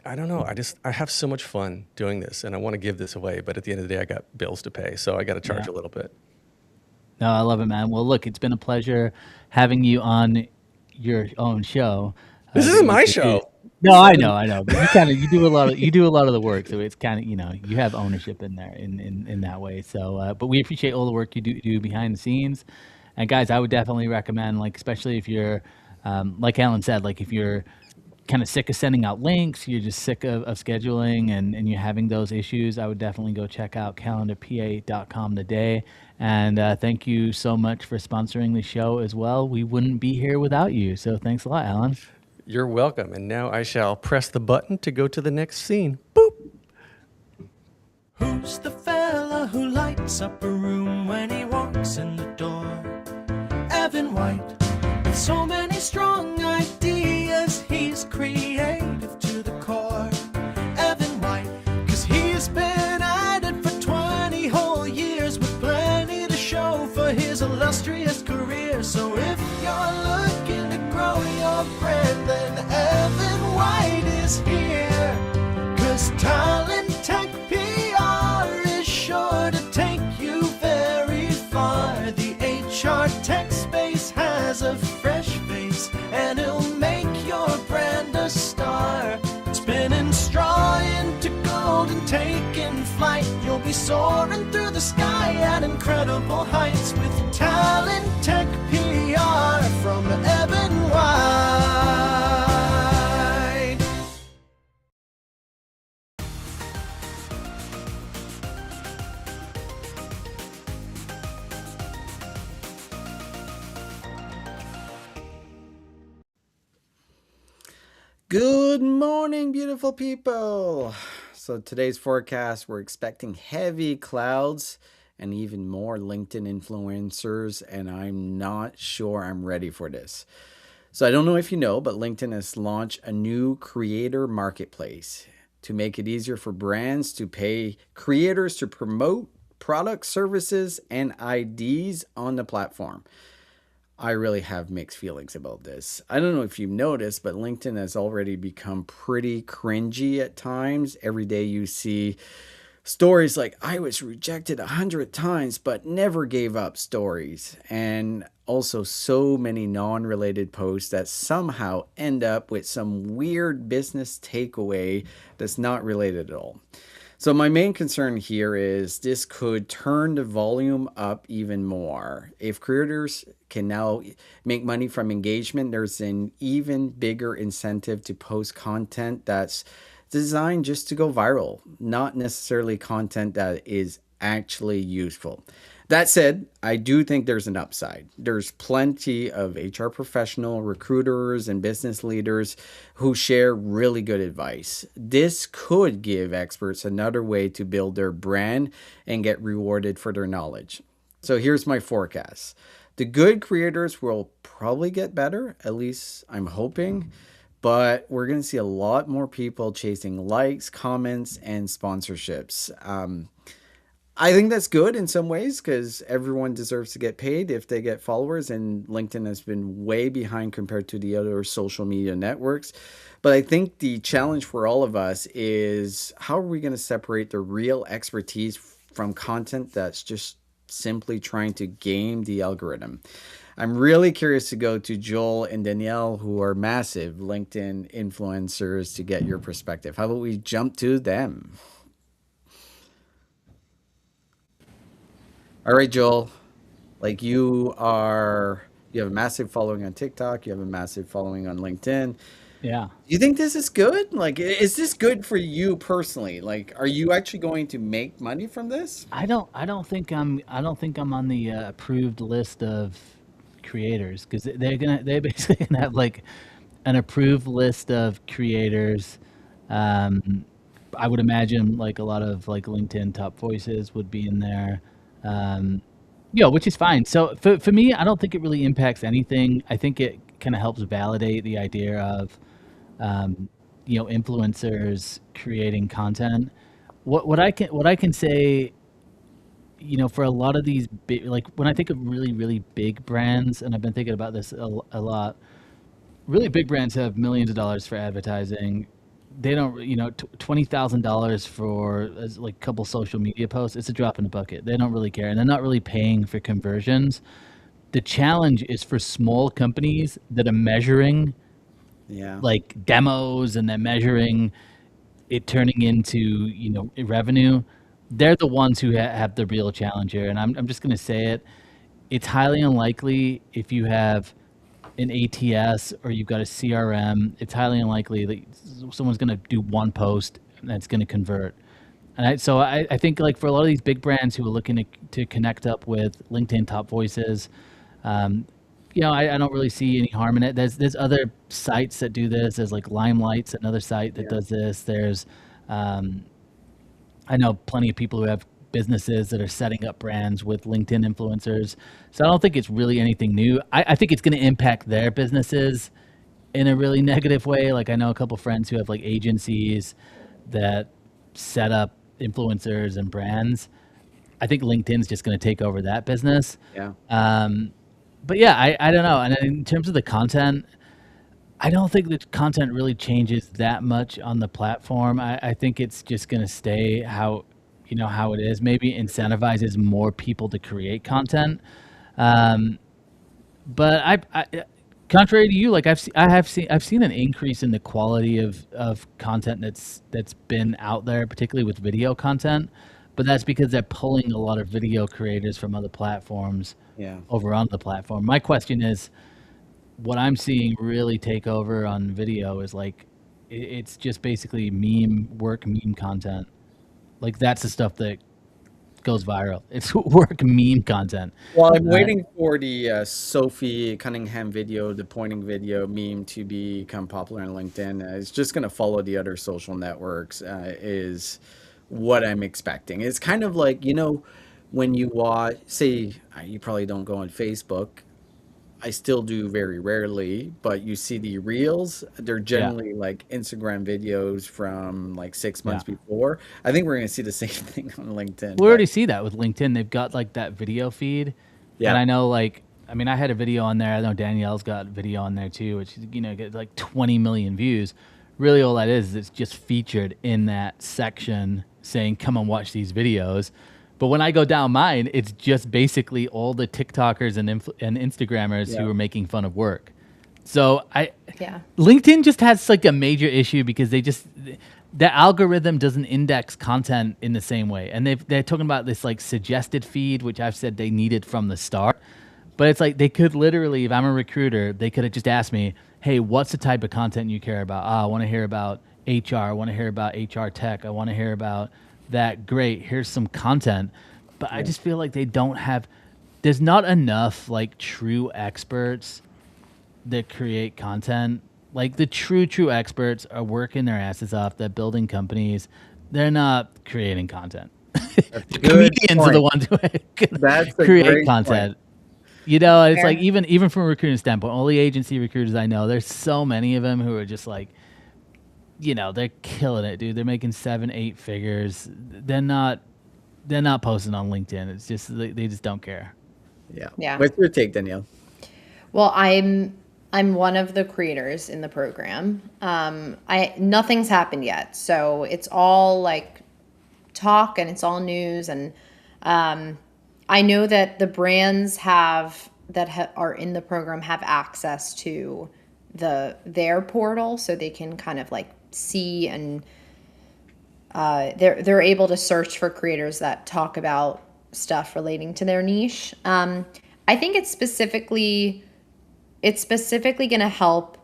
Speaker 6: I don't know. I have so much fun doing this, and I want to give this away. But at the end of the day, I got bills to pay, so I got to charge a little bit.
Speaker 1: No, I love it, man. Well, look, it's been a pleasure having you on your own show.
Speaker 6: This isn't my show.
Speaker 1: No, I know. But you do a lot of the work, so it's kind of you have ownership in there in that way. So, but we appreciate all the work you do behind the scenes. And guys, I would definitely recommend, like, especially if you're, like Alan said, like if you're kind of sick of sending out links, you're just sick of scheduling and you're having those issues, I would definitely go check out calendarpa.com today. And thank you so much for sponsoring the show as well. We wouldn't be here without you. So thanks a lot, Alan.
Speaker 6: You're welcome. And now I shall press the button to go to the next scene. Boop.
Speaker 7: Who's the fella who lights up a room when he walks in the door? Evan White, with so many strong ideas, he's creative to the core. Evan White, 'cause he's been at it for 20 whole years with plenty to show for his illustrious career. So if you're looking to grow your brand, then Evan White is here. 'Cause talent tech PR is sure to take you very far. The HR tech space has a fresh face, and it'll make your brand a star. Spinning straw into gold and taking flight, you'll be soaring through the sky at incredible heights with Talent Tech PR from Evan White.
Speaker 3: Good morning, beautiful people. So today's forecast, we're expecting heavy clouds and even more LinkedIn influencers, and I'm not sure I'm ready for this. So I don't know if you know, but LinkedIn has launched a new creator marketplace to make it easier for brands to pay creators to promote products, services, and IDs on the platform. I really have mixed feelings about this. I don't know if you've noticed, but LinkedIn has already become pretty cringy at times. Every day you see stories like, I was rejected 100 times, but never gave up stories. And also so many non-related posts that somehow end up with some weird business takeaway that's not related at all. So my main concern here is this could turn the volume up even more. If creators can now make money from engagement, there's an even bigger incentive to post content that's designed just to go viral, not necessarily content that is actually useful. That said, I do think there's an upside. There's plenty of HR professional, recruiters, and business leaders who share really good advice. This could give experts another way to build their brand and get rewarded for their knowledge. So here's my forecast. The good creators will probably get better, at least I'm hoping, but we're going to see a lot more people chasing likes, comments, and sponsorships. I think that's good in some ways because everyone deserves to get paid if they get followers, and LinkedIn has been way behind compared to the other social media networks. But I think the challenge for all of us is how are we going to separate the real expertise from content that's just simply trying to game the algorithm? I'm really curious to go to Joel and Danielle, who are massive LinkedIn influencers, to get your perspective. How about we jump to them? All right, Joel. Like you have a massive following on TikTok. You have a massive following on LinkedIn.
Speaker 1: Yeah.
Speaker 3: Do you think this is good? Like, is this good for you personally? Like, are you actually going to make money from this?
Speaker 1: I don't think I'm on the approved list of creators because they're basically gonna have like an approved list of creators. Um, I would imagine like a lot of like LinkedIn top voices would be in there. Um, which is fine. So for me, I don't think it really impacts anything. I think it kind of helps validate the idea of influencers creating content. What I can say, for a lot of these big, like when I think of really really big brands, and I've been thinking about this a lot. Really big brands have millions of dollars for advertising. They don't, $20,000 for like a couple social media posts. It's a drop in the bucket. They don't really care, and they're not really paying for conversions. The challenge is for small companies that are measuring
Speaker 3: Yeah.
Speaker 1: like demos and they're measuring it turning into revenue. They're the ones who have the real challenge here, and I'm just going to say it. It's highly unlikely if you have an ATS or you've got a CRM. It's highly unlikely that someone's going to do one post and that's going to convert. And I think like for a lot of these big brands who are looking to connect up with LinkedIn top voices, I don't really see any harm in it. There's other sites that do this. There's like Limelight's another site that does this. There's I know plenty of people who have businesses that are setting up brands with LinkedIn influencers. So I don't think it's really anything new. I think it's going to impact their businesses in a really negative way. Like I know a couple friends who have like agencies that set up influencers and brands. I think LinkedIn's just going to take over that business.
Speaker 3: Yeah.
Speaker 1: But yeah, I don't know. And in terms of the content, I don't think the content really changes that much on the platform. I think it's just going to stay how it is. Maybe incentivizes more people to create content. But contrary to you, like I've seen an increase in the quality of content that's been out there, particularly with video content. But that's because they're pulling a lot of video creators from other platforms
Speaker 3: Yeah.
Speaker 1: over on the platform. My question is, what I'm seeing really take over on video is like, it's just basically meme content. Like that's the stuff that goes viral. It's work meme content.
Speaker 3: Well, I'm
Speaker 1: Uh,
Speaker 3: waiting for the Sophie Cunningham video, the pointing video meme to become popular on LinkedIn. It's just going to follow the other social networks, is what I'm expecting. It's kind of like, when you watch, say, you probably don't go on Facebook. I still do very rarely, but you see the reels, they're
Speaker 1: yeah,
Speaker 3: generally like Instagram videos from like 6 months
Speaker 1: yeah.
Speaker 3: before. I think we're going to see the same thing on LinkedIn,
Speaker 1: We
Speaker 3: but
Speaker 1: already see that with LinkedIn. They've got like that video feed, and
Speaker 3: yeah,
Speaker 1: I know like I mean I had a video on there. I know Danielle's got video on there too, which get like 20 million views. Really, all that is it's just featured in that section saying come and watch these videos. But when I go down mine, it's just basically all the TikTokers and Instagrammers
Speaker 3: yeah,
Speaker 1: who are making fun of work. So
Speaker 2: Yeah.
Speaker 1: LinkedIn just has like a major issue because the algorithm doesn't index content in the same way. And they're talking about this like suggested feed, which I've said they needed from the start. But it's like they could literally, if I'm a recruiter, they could have just asked me, hey, what's the type of content you care about? I want to hear about HR. I want to hear about HR tech. I want to hear about that. Great. Here's some content. But I just feel like they don't have, there's not enough like true experts that create content. Like the true experts are working their asses off. They're building companies. They're not creating content. The
Speaker 3: Good
Speaker 1: comedians are the
Speaker 3: point.
Speaker 1: ones who
Speaker 3: That's a
Speaker 1: create
Speaker 3: great point.
Speaker 1: content. You know, it's like
Speaker 2: Fair.
Speaker 1: even from a recruiting standpoint, all the agency recruiters I know, there's so many of them who are just like, you know, they're killing it, dude. They're making 7-8 figures. They're not posting on LinkedIn. It's just they just don't care.
Speaker 3: Yeah.
Speaker 2: Yeah.
Speaker 3: What's your take, Danielle?
Speaker 2: Well, I'm one of the creators in the program. I nothing's happened yet, so it's all like talk and it's all news. And I know that the brands are in the program have access to their portal, so they can kind of like see, and they're able to search for creators that talk about stuff relating to their niche. I think it's specifically going to help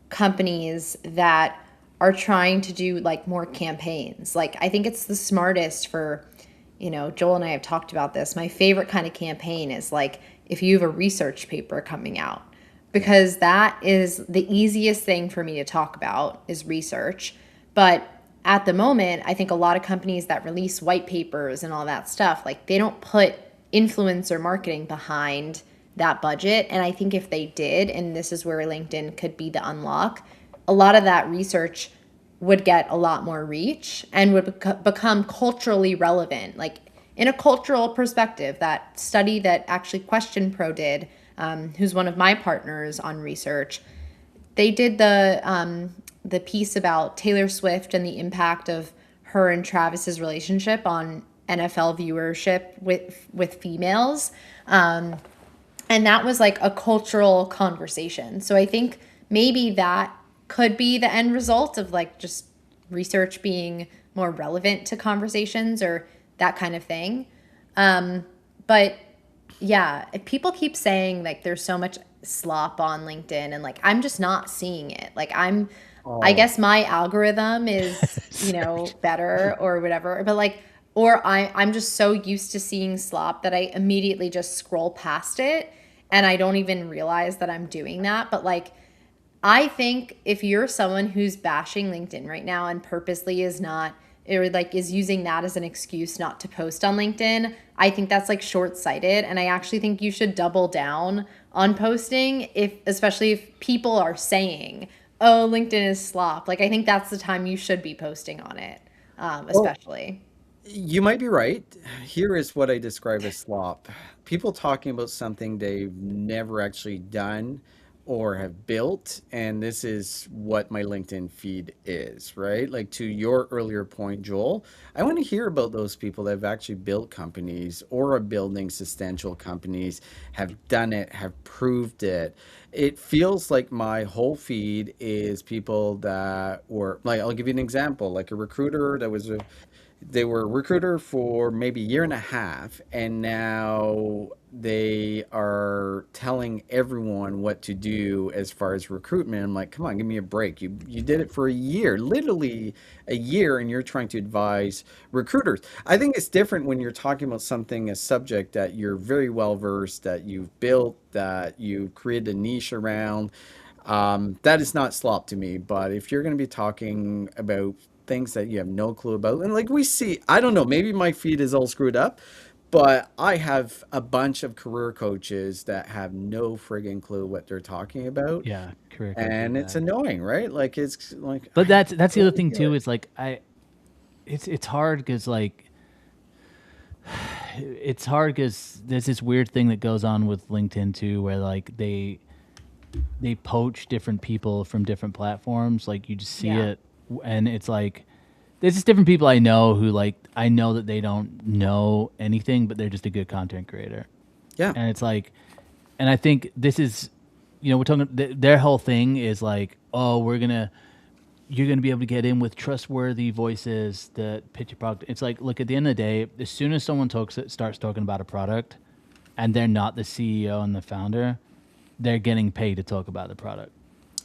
Speaker 2: companies that are trying to do like more campaigns. Like I think it's the smartest for, Joel and I have talked about this. My favorite kind of campaign is like if you have a research paper coming out, because that is the easiest thing for me to talk about is research. But at the moment, I think a lot of companies that release white papers and all that stuff, like they don't put influencer marketing behind that budget. And I think if they did, and this is where LinkedIn could be the unlock, a lot of that research would get a lot more reach and would become culturally relevant. Like in a cultural perspective, that study that actually Question Pro did, who's one of my partners on research, they did the piece about Taylor Swift and the impact of her and Travis's relationship on NFL viewership with females. And that was like a cultural conversation. So I think maybe that could be the end result of like just research being more relevant to conversations or that kind of thing. But yeah, if people keep saying like there's so much slop on LinkedIn and like I'm just not seeing it. Like I guess my algorithm is, better or whatever, but like, or I'm just so used to seeing slop that I immediately just scroll past it and I don't even realize that I'm doing that. But like, I think if you're someone who's bashing LinkedIn right now and purposely is not, or like is using that as an excuse not to post on LinkedIn, I think that's like short-sighted. And I actually think you should double down on posting, especially if people are saying, oh, LinkedIn is slop. Like I think that's the time you should be posting on it, especially.
Speaker 3: You might be right. Here is what I describe as slop. People talking about something they've never actually done or have built. And this is what my LinkedIn feed is, right? Like to your earlier point, Joel, I want to hear about those people that have actually built companies or are building substantial companies, have done it, have proved it. It feels like my whole feed is people that were like, I'll give you an example, like a recruiter that was they were a recruiter for maybe a year and a half, and now they are telling everyone what to do as far as recruitment. I'm like, come on, give me a break. You did it for a year, literally a year, and you're trying to advise recruiters. I think it's different when you're talking about something, a subject that you're very well versed, that you've built, that you've created a niche around. That is not slop to me. But if you're going to be talking about things that you have no clue about, and like we see, I don't know, maybe my feed is all screwed up, but I have a bunch of career coaches that have no friggin' clue what they're talking about,
Speaker 1: Yeah, career coach is
Speaker 3: and it's
Speaker 1: bad.
Speaker 3: annoying, right? Like it's like
Speaker 1: But that's the other
Speaker 3: totally
Speaker 1: thing
Speaker 3: get
Speaker 1: too.
Speaker 3: it.
Speaker 1: Is like it's hard because like it's hard because there's this weird thing that goes on with LinkedIn too, where like they poach different people from different platforms. Like you just see
Speaker 2: Yeah.
Speaker 1: it, and it's like there's just different people I know who like I know that they don't know anything, but they're just a good content creator.
Speaker 3: Yeah.
Speaker 1: And it's like, and I think this is, we're talking. Their whole thing is like, oh, we're gonna you're going to be able to get in with trustworthy voices that pitch a product. It's like, look, at the end of the day, as soon as someone starts talking about a product and they're not the CEO and the founder, they're getting paid to talk about the product.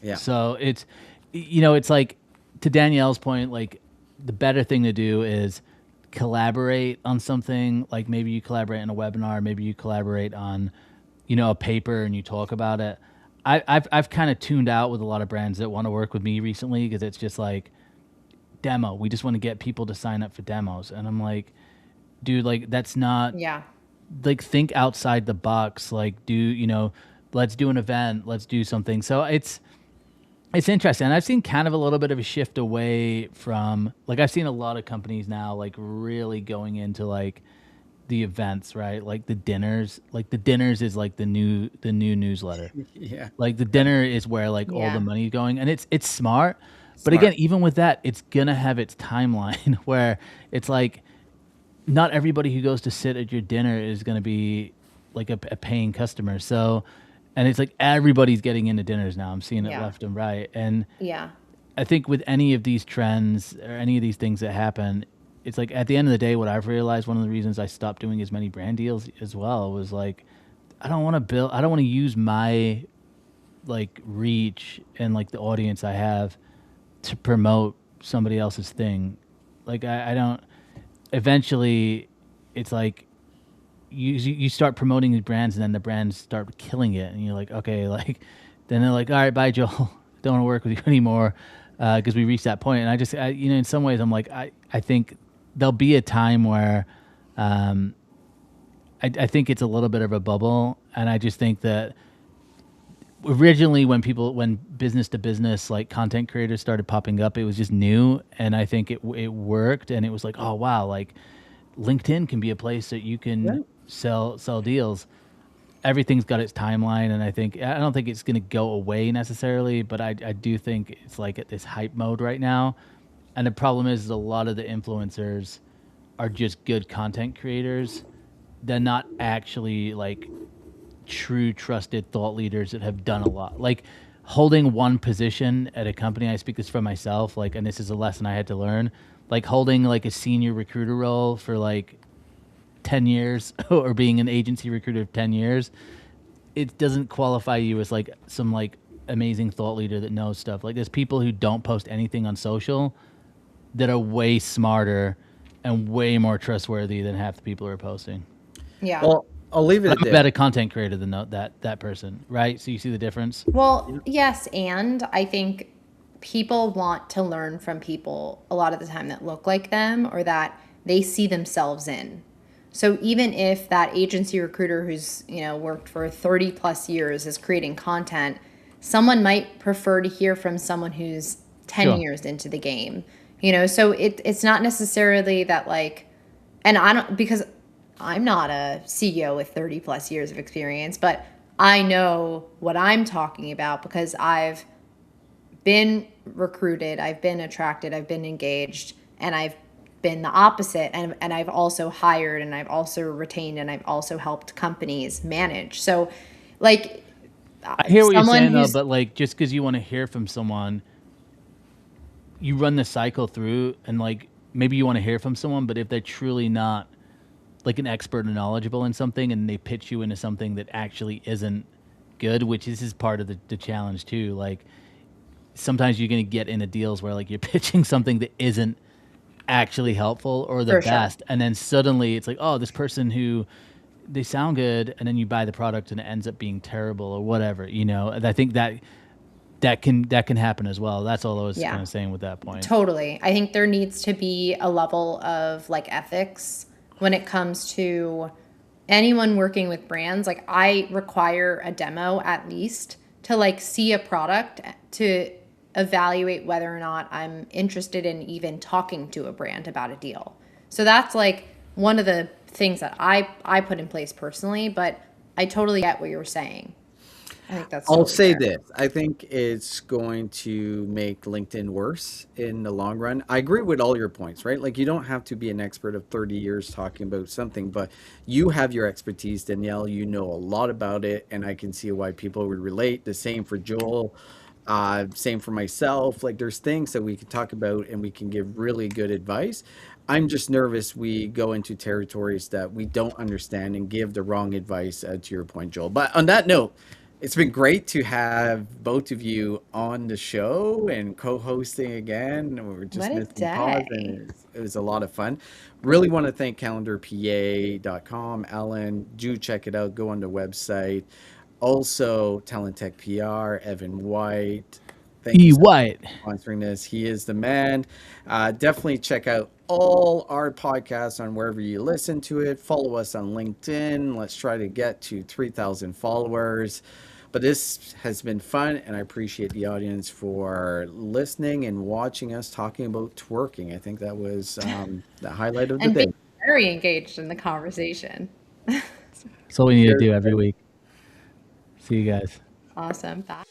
Speaker 3: Yeah.
Speaker 1: So it's, it's like, to Danielle's point, like the better thing to do is collaborate on something. Like maybe you collaborate on a webinar, maybe you collaborate on, a paper and you talk about it. I've kind of tuned out with a lot of brands that want to work with me recently because it's just like demo. We just want to get people to sign up for demos, and I'm like, dude, like that's not
Speaker 2: Yeah.
Speaker 1: like think outside the box. Like let's do an event, let's do something. So it's interesting. And I've seen kind of a little bit of a shift away from like I've seen a lot of companies now like really going into like the events, right? Like the dinners. Like the dinners is like the new newsletter.
Speaker 3: Yeah.
Speaker 1: Like the dinner is where like all
Speaker 2: Yeah.
Speaker 1: the money's going, and it's smart. But
Speaker 3: Smart.
Speaker 1: again, even with that, it's gonna have its timeline where it's like not everybody who goes to sit at your dinner is gonna be like a paying customer. So, and it's like everybody's getting into dinners now. I'm seeing it
Speaker 2: Yeah.
Speaker 1: left and right, and
Speaker 2: Yeah.
Speaker 1: I think with any of these trends or any of these things that happen, it's like at the end of the day, what I've realized, one of the reasons I stopped doing as many brand deals as well was like, I don't want to use my like reach and like the audience I have to promote somebody else's thing. Like I don't, eventually it's like you start promoting these brands and then the brands start killing it. And you're like, okay, like, then they're like, all right, bye, Joel. Don't want to work with you anymore. Cause we reached that point. And in some ways I'm like, I think there'll be a time where, I think it's a little bit of a bubble, and I just think that originally when business to business like content creators started popping up, it was just new, and I think it worked, and it was like, oh wow, like LinkedIn can be a place that you can sell deals. Everything's got its timeline, and I don't think it's going to go away necessarily, but I do think it's like at this hype mode right now, and the problem is a lot of the influencers are just good content creators. They're not actually like true trusted thought leaders that have done a lot. Like holding one position at a company, I speak this for myself, like, and this is a lesson I had to learn, like holding like a senior recruiter role for like 10 years or being an agency recruiter of 10 years, it doesn't qualify you as like some like amazing thought leader that knows stuff. Like there's people who don't post anything on social that are way smarter and way more trustworthy than half the people who are posting.
Speaker 2: Yeah.
Speaker 3: Well, I'll leave it
Speaker 1: But
Speaker 3: at
Speaker 1: I'm a
Speaker 3: this.
Speaker 1: better content creator than that person, right? So you see the difference?
Speaker 2: Well, yes, and I think people want to learn from people a lot of the time that look like them or that they see themselves in. So even if that agency recruiter who's, worked for 30 plus years is creating content, someone might prefer to hear from someone who's 10
Speaker 1: Sure.
Speaker 2: years into the game. So it's not necessarily that like, and I don't, because I'm not a CEO with 30 plus years of experience, but I know what I'm talking about because I've been recruited, I've been attracted, I've been engaged, and I've been the opposite. And I've also hired, and I've also retained, and I've also helped companies manage. So, like,
Speaker 1: I hear what you're
Speaker 2: someone
Speaker 1: saying though,
Speaker 2: who's-
Speaker 1: but like just because you want to hear from someone, you run the cycle through, and like maybe you want to hear from someone, but if they're truly not like an expert or knowledgeable in something, and they pitch you into something that actually isn't good, which is part of the challenge too. Like sometimes you're going to get into deals where like you're pitching something that isn't actually helpful or the
Speaker 2: For sure.
Speaker 1: best, and then suddenly it's like, oh, this person who they sound good, and then you buy the product and it ends up being terrible or whatever, And I think that can happen as well. That's all I was
Speaker 2: Yeah.
Speaker 1: kind of saying with that point.
Speaker 2: Totally. I think there needs to be a level of like ethics when it comes to anyone working with brands. Like I require a demo at least to like see a product to evaluate whether or not I'm interested in even talking to a brand about a deal. So that's like one of the things that I put in place personally, but I totally get what you were saying. I think that's
Speaker 3: I'll
Speaker 2: totally
Speaker 3: say
Speaker 2: fair.
Speaker 3: this. I think it's going to make LinkedIn worse in the long run. I agree with all your points, right? Like you don't have to be an expert of 30 years talking about something, but you have your expertise, Danielle. You know a lot about it, and I can see why people would relate. The same for Joel. Same for myself. Like there's things that we can talk about and we can give really good advice. I'm just nervous we go into territories that we don't understand and give the wrong advice, to your point, Joel. But on that note, it's been great to have both of you on the show and co-hosting again. We were just
Speaker 2: What a
Speaker 3: missing pause, and
Speaker 2: day.
Speaker 3: it was a lot of fun. Really want to thank calendarpa.com. Alan, do check it out. Go on the website. Also, Talent Tech PR, Evan White. Thank you
Speaker 1: E
Speaker 3: so
Speaker 1: White.
Speaker 3: much for sponsoring this. He is the man. Definitely check out all our podcasts on wherever you listen to it. Follow us on LinkedIn. Let's try to get to 3,000 followers. But this has been fun, and I appreciate the audience for listening and watching us talking about twerking. I think that was the highlight of the
Speaker 2: And being
Speaker 3: day.
Speaker 2: very engaged in the conversation.
Speaker 1: That's what we need to
Speaker 3: Cheers,
Speaker 1: do every
Speaker 3: guys.
Speaker 1: week. See you guys.
Speaker 2: Awesome. Bye.